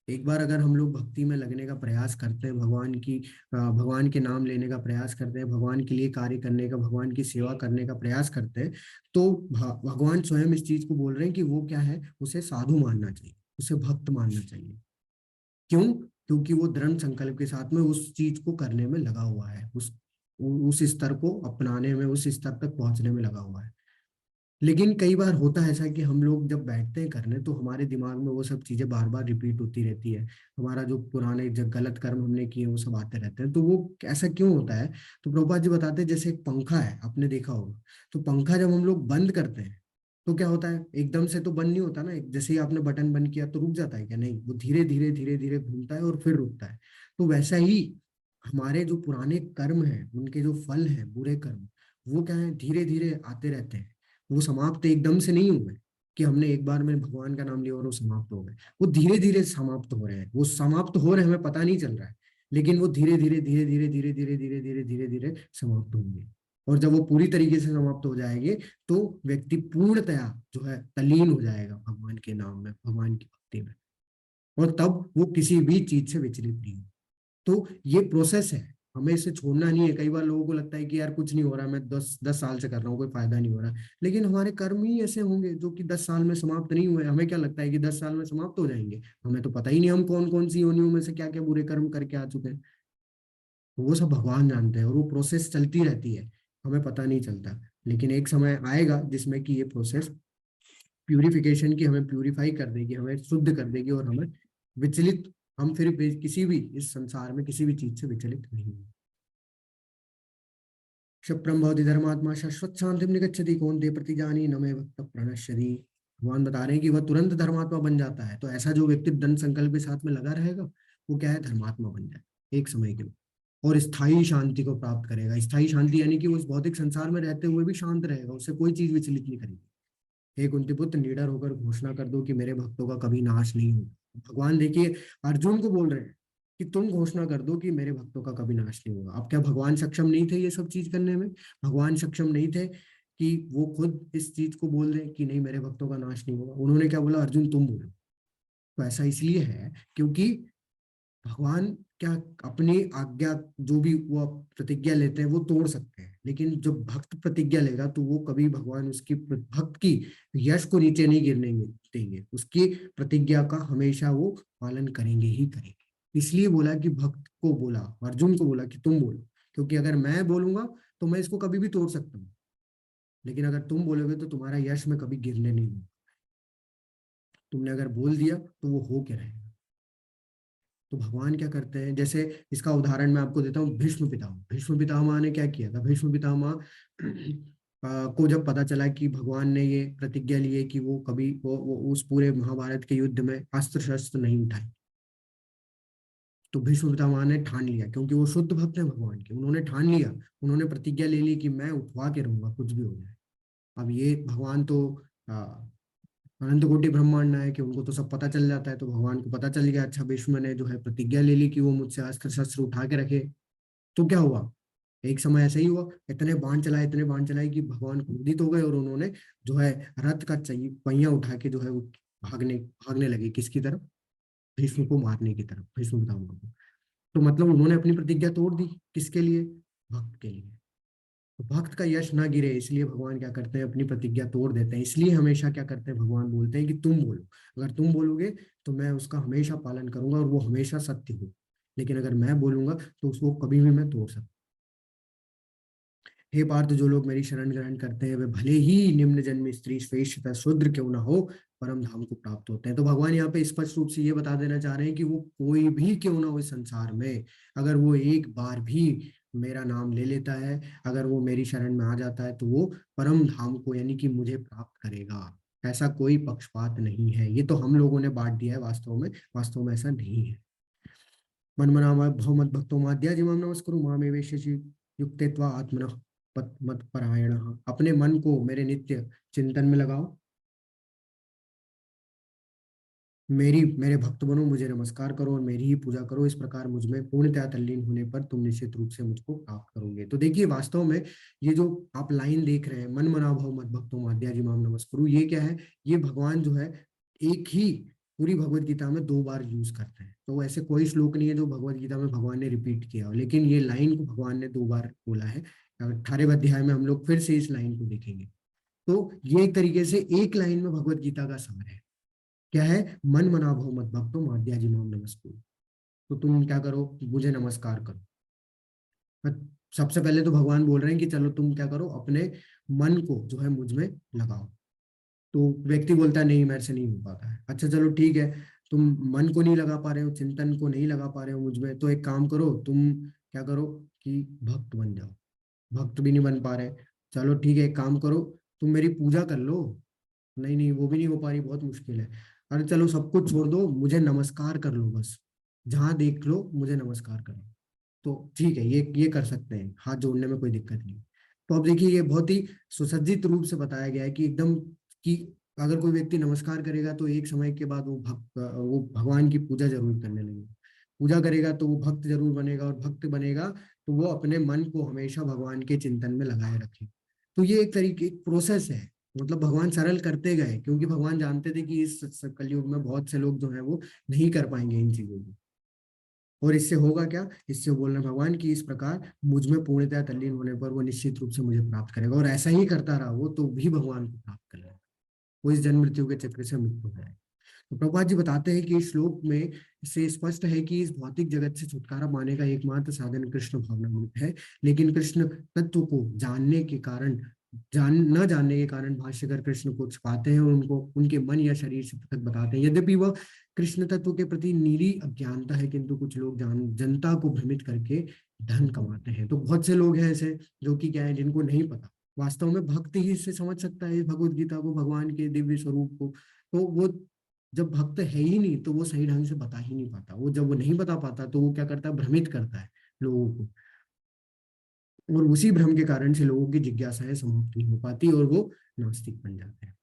एक बार अगर हम लोग भक्ति में लगने का प्रयास करते हैं, भगवान की भगवान के नाम लेने का प्रयास करते हैं, भगवान के लिए कार्य करने का, भगवान की सेवा करने का प्रयास करते हैं, तो भगवान स्वयं इस चीज को बोल रहे हैं कि वो क्या है, उसे साधु मानना चाहिए, उसे भक्त मानना चाहिए। क्यों? क्योंकि वो दृढ़ संकल्प के साथ में उस चीज को करने में लगा हुआ है, उस स्तर को अपनाने में, उस स्तर तक पहुंचने में लगा हुआ है। लेकिन कई बार होता है ऐसा कि हम लोग जब बैठते हैं करने तो हमारे दिमाग में वो सब चीजें बार बार रिपीट होती रहती है। हमारा जो पुराने जो गलत कर्म हमने किए वो सब आते रहते हैं। तो वो ऐसा क्यों होता है? तो प्रभुपाद जी बताते हैं, जैसे एक पंखा है, आपने देखा होगा। तो पंखा जब हम लोग बंद करते हैं तो क्या होता है, एकदम से तो बंद नहीं होता ना। जैसे ही आपने बटन बंद किया तो रुक जाता है क्या? नहीं, वो धीरे धीरे धीरे धीरे घूमता है और फिर रुकता है। तो वैसा ही हमारे जो पुराने कर्म हैं, उनके जो फल हैं, बुरे कर्म, वो क्या है, धीरे धीरे आते रहते हैं। वो समाप्त एकदम से नहीं हुए कि हमने एक बार में भगवान का नाम लिया और वो समाप्त हो गए। वो धीरे धीरे समाप्त हो रहे हैं, वो समाप्त हो रहे हैं, हमें पता नहीं चल रहा है, लेकिन वो धीरे धीरे धीरे धीरे धीरे धीरे धीरे धीरे धीरे धीरे समाप्त होंगे। और जब वो पूरी तरीके से समाप्त हो जाएंगे तो व्यक्ति पूर्णतया जो है तल्लीन हो जाएगा भगवान के नाम में, भगवान की भक्ति में। और तब वो किसी भी चीज से विचलित नहीं हो। तो ये प्रोसेस है, हमें इसे छोड़ना नहीं है। कई बार लोगों को लगता है कि यार कुछ नहीं हो रहा, मैं 10 10 साल से कर रहा हूँ, कोई फायदा नहीं हो रहा, लेकिन हमारे कर्म ही ऐसे होंगे जो कि 10 साल में समाप्त नहीं हुए। हमें क्या लगता है कि 10 साल में समाप्त हो जाएंगे? हमें तो पता ही नहीं हम कौन कौन सी योनियों में से क्या क्या बुरे कर्म करके आ चुके हैं। तो वो सब भगवान जानते हैं और वो प्रोसेस चलती रहती है, हमें पता नहीं चलता। लेकिन एक समय आएगा जिसमें कि ये प्रोसेस प्यूरिफिकेशन की हमें प्यूरिफाई कर देगी, हमें शुद्ध कर देगी, और हमें विचलित, हम फिर किसी भी इस संसार में किसी भी चीज से विचलित नहीं होंगे। क्षिप्रम भवति धर्मात्मा शाश्वत शांति निगच्छति कौन्ते प्रतिजानी न मे भक्त प्रणश्यति। भगवान बता रहे हैं कि वह तुरंत धर्मात्मा बन जाता है। तो ऐसा जो व्यक्ति दृढ़ संकल्प के साथ में लगा रहेगा वो क्या है, धर्मात्मा बन जाए एक समय के लिए, और स्थायी शांति को प्राप्त करेगा। स्थायी शांति यानी कि वो इस भौतिक संसार में रहते हुए भी शांत रहेगा, उससे कोई चीज विचलित नहीं करेगी। हे कुंती पुत्र, निडर होकर घोषणा कर दो कि मेरे भक्तों का कभी नाश नहीं होगा। भगवान देखिए अर्जुन को बोल रहे हैं कि तुम घोषणा कर दो कि मेरे भक्तों का कभी नाश नहीं होगा। अब क्या भगवान सक्षम नहीं थे ये सब चीज करने में? भगवान सक्षम नहीं थे कि वो खुद इस चीज को बोल दें कि नहीं, मेरे भक्तों का नाश नहीं होगा? उन्होंने क्या बोला, अर्जुन तुम बोलो। तो ऐसा इसलिए है क्योंकि भगवान क्या, अपनी आज्ञा जो भी वो प्रतिज्ञा लेते हैं वो तोड़ सकते हैं, लेकिन जो भक्त प्रतिज्ञा लेगा तो वो कभी भगवान उसकी भक्त की यश को नीचे नहीं गिरने देंगे, उसकी प्रतिज्ञा का हमेशा वो पालन करेंगे ही करेंगे। इसलिए बोला कि भक्त को बोला, अर्जुन को बोला कि तुम बोलो, क्योंकि अगर मैं बोलूंगा तो मैं इसको कभी भी तोड़ सकता हूँ, लेकिन अगर तुम बोलोगे तो तुम्हारा यश में कभी गिरने नहीं दूंगा। तुमने अगर बोल दिया तो वो हो के रहेगा। तो भगवान क्या करते हैं, जैसे इसका उदाहरण मैं आपको देता हूँ, भीष्म पितामह। भीष्म पितामह ने क्या किया था? भीष्म पितामह को जब पता चला कि भगवान ने ये प्रतिज्ञा ली है कि वो कभी वो उस पूरे महाभारत के युद्ध में अस्त्र शस्त्र नहीं उठाए, तो भीष्म पितामह ने ठान लिया, क्योंकि वो शुद्ध भक्त हैं भगवान के, उन्होंने ठान लिया, उन्होंने प्रतिज्ञा ले ली कि मैं उठवा के रहूंगा कुछ भी हो जाए। अब ये भगवान तो आ, अनंत कोटि ब्रह्मांड है कि उनको तो सब पता चल जाता है, तो भगवान को पता चल गया, अच्छा भीष्म ने जो है प्रतिज्ञा ले ली कि वो मुझसे अस्त्र शस्त्र उठा के रखे। तो क्या हुआ, एक समय ऐसा ही हुआ, इतने बाण चलाए कि भगवान क्रोधित हो गए, और उन्होंने जो है रथ का चाहिए पहिया उठा के जो है वो भागने भागने लगे, किसकी तरफ, भीष्म को मारने की तरफ, भीष्म पितामह को। तो मतलब उन्होंने अपनी प्रतिज्ञा तोड़ दी, किसके लिए, भक्त के लिए। तो भक्त का यश ना गिरे इसलिए भगवान क्या करते हैं, अपनी प्रतिज्ञा तोड़ देते हैं। इसलिए हमेशा क्या करते हैं, भगवान बोलते हैं कि तुम बोलो, अगर तुम बोलोगे तो मैं उसका हमेशा पालन करूंगा और वो हमेशा सत्य हो, लेकिन अगर मैं बोलूंगा तो उसको कभी भी मैं तोड़ सकता। हे पार्थ, जो लोग मेरी शरण ग्रहण करते हैं वे भले ही निम्न जन्म स्त्री श्रेष्ठ तथा शूद्र क्यों ना हो, परम धाम को प्राप्त होते हैं। तो भगवान यहाँ पे स्पष्ट रूप से ये बता देना चाह रहे हैं कि वो कोई भी क्यों ना हो इस संसार में, अगर वो एक बार भी मेरा नाम ले लेता है, अगर वो मेरी शरण में आ जाता है, तो वो परम धाम को यानी कि मुझे प्राप्त करेगा। ऐसा कोई पक्षपात नहीं है, ये तो हम लोगों ने बांट दिया है, वास्तव में ऐसा नहीं है। मन्मना भवमत भक्तो माद्याजिमाम नमस्कुरु मामेवेश युक्तेत्वा आत्मनः मत परायण। अपने मन को मेरे नित्य चिंतन में लगाओ, मेरे भक्त बनो, मुझे नमस्कार करो और मेरी ही पूजा करो, इस प्रकार मुझ में पूर्णतया तल्लीन होने पर तुम निश्चित रूप से मुझको प्राप्त करोगे। तो देखिए वास्तव में ये जो आप लाइन देख रहे हैं, मन मना भव मत भक्तो माद्याजी माम नमस्कुरु, ये क्या है, ये भगवान जो है एक ही पूरी भगवत गीता में 2 बार यूज करते हैं। तो ऐसे कोई श्लोक नहीं है जो भगवत गीता में भगवान ने रिपीट किया हो, लेकिन ये लाइन को भगवान ने 2 बार बोला है। 18वें अध्याय में हम लोग फिर से इस लाइन को देखेंगे। तो ये एक तरीके से एक लाइन में भगवत गीता का सार है। क्या है, मन मना भव मत भक्तो माद्याजी माम नमस्कुरु। तो तुम क्या करो, मुझे नमस्कार करो। सबसे पहले तो भगवान बोल रहे हैं कि चलो तुम क्या करो, अपने मन को जो है मुझ में लगाओ। तो व्यक्ति बोलता है नहीं, मेरे से नहीं हो पाता है। अच्छा चलो ठीक है, तुम मन को नहीं लगा पा रहे हो, चिंतन को नहीं लगा पा रहे हो मुझ में, तो एक काम करो, तुम क्या करो कि भक्त बन जाओ। भक्त भी नहीं बन पा रहे, चलो ठीक है, एक काम करो, तुम मेरी पूजा कर लो। नहीं नहीं, वो भी नहीं हो पा रही, बहुत मुश्किल है। अरे चलो सब कुछ छोड़ दो, मुझे नमस्कार कर लो बस, जहां देख लो मुझे नमस्कार करो। तो ठीक है, ये कर सकते हैं, हाथ जोड़ने में कोई दिक्कत नहीं। तो अब देखिए ये बहुत ही सुसज्जित रूप से बताया गया है कि एकदम कि अगर कोई व्यक्ति नमस्कार करेगा तो एक समय के बाद वो भगवान की पूजा जरूर करने लगेगा। पूजा करेगा तो वो भक्त जरूर बनेगा, और भक्त बनेगा तो वो अपने मन को हमेशा भगवान के चिंतन में लगाए रखे। तो ये एक तरीके एक प्रोसेस है, मतलब भगवान सरल करते गए, क्योंकि भगवान जानते थे कि इस कलयुग में बहुत से लोग जो है वो नहीं कर पाएंगे इन चीजों को। और इससे होगा क्या, इससे बोल रहे भगवान की इस प्रकार मुझ में पूर्णतया तल्लीन होने पर वो निश्चित रूप से मुझे प्राप्त करेगा, और ऐसा ही करता रहा वो तो भी भगवान को प्राप्त कर लेगा, वो इस जन्म मृत्यु के चक्र से मुक्त हो जाएगा। तो प्रभुपाद जी बताते हैं कि इस श्लोक में से स्पष्ट है कि इस भौतिक जगत से छुटकारा पाने का एकमात्र साधन कृष्ण भावनामृत है। लेकिन कृष्ण तत्व को जानने के कारण न जानने के कारण भाष्यकर कृष्ण को छिपाते हैं और उनको उनके मन या शरीर से पृथक बताते हैं। यद्यपि वह कृष्ण तत्व के प्रति निरी अज्ञानता है, किंतु कुछ लोग जनता को भ्रमित करके धन कमाते हैं। तो बहुत से लोग हैं ऐसे जो कि क्या है, जिनको नहीं पता, वास्तव में भक्त ही इससे समझ सकता है इस भगवत गीता को, भगवान के दिव्य स्वरूप को। तो वो जब भक्त है ही नहीं तो वो सही ढंग से बता ही नहीं पाता, वो जब वो नहीं बता पाता तो वो क्या करता है, भ्रमित करता है लोगों को, और उसी भ्रम के कारण से लोगों की जिज्ञासाएं समाप्त नहीं हो पाती और वो नास्तिक बन जाते हैं।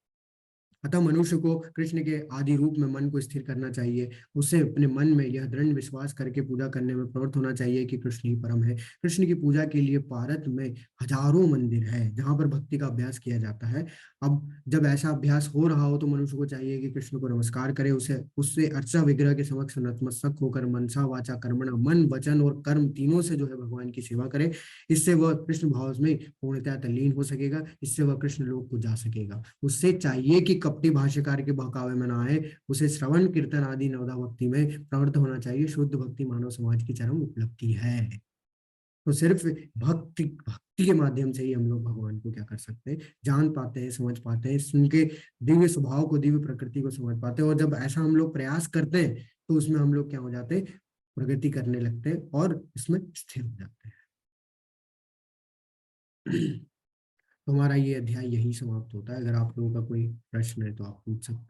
अतः मनुष्य को कृष्ण के आदि रूप में मन को स्थिर करना चाहिए। उसे अपने मन में यह दृढ़ विश्वास करके पूजा करने में प्रवृत्त होना चाहिए कि कृष्ण ही परम है। कृष्ण की पूजा के लिए भारत में हजारों मंदिर है जहाँ पर भक्ति का अभ्यास किया जाता है। अब जब ऐसा अभ्यास हो रहा हो तो मनुष्य को चाहिए कि कृष्ण को नमस्कार करे, उसे उससे अर्चा विग्रह के समक्ष नतमस्तक होकर मनसा वाचा कर्मणा, मन वचन और कर्म तीनों से जो है भगवान की सेवा करे। इससे वह कृष्ण भाव में पूर्णतः तल्लीन हो सकेगा, इससे वह कृष्ण लोक को जा सकेगा। उससे चाहिए कि कपटी भाष्यकार के बहकावे में ना आए, उसे श्रवण कीर्तन आदि नवदा भक्ति में प्रवृत्त होना चाहिए। शुद्ध भक्ति मानव समाज की चरम उपलब्धि है। तो सिर्फ भक्ति भक्ति के माध्यम से ही हम लोग भगवान को क्या कर सकते हैं, जान पाते हैं, समझ पाते हैं, उनके दिव्य स्वभाव को, दिव्य प्रकृति को समझ पाते हैं। और जब ऐसा हम लोग प्रयास करते हैं तो उसमें हम लोग क्या हो जाते हैं, प्रगति करने लगते हैं और इसमें स्थिर हो जाते हैं। तो हमारा ये अध्याय यही समाप्त होता है। अगर आप लोगों का कोई प्रश्न है तो आप पूछ सकते हैं।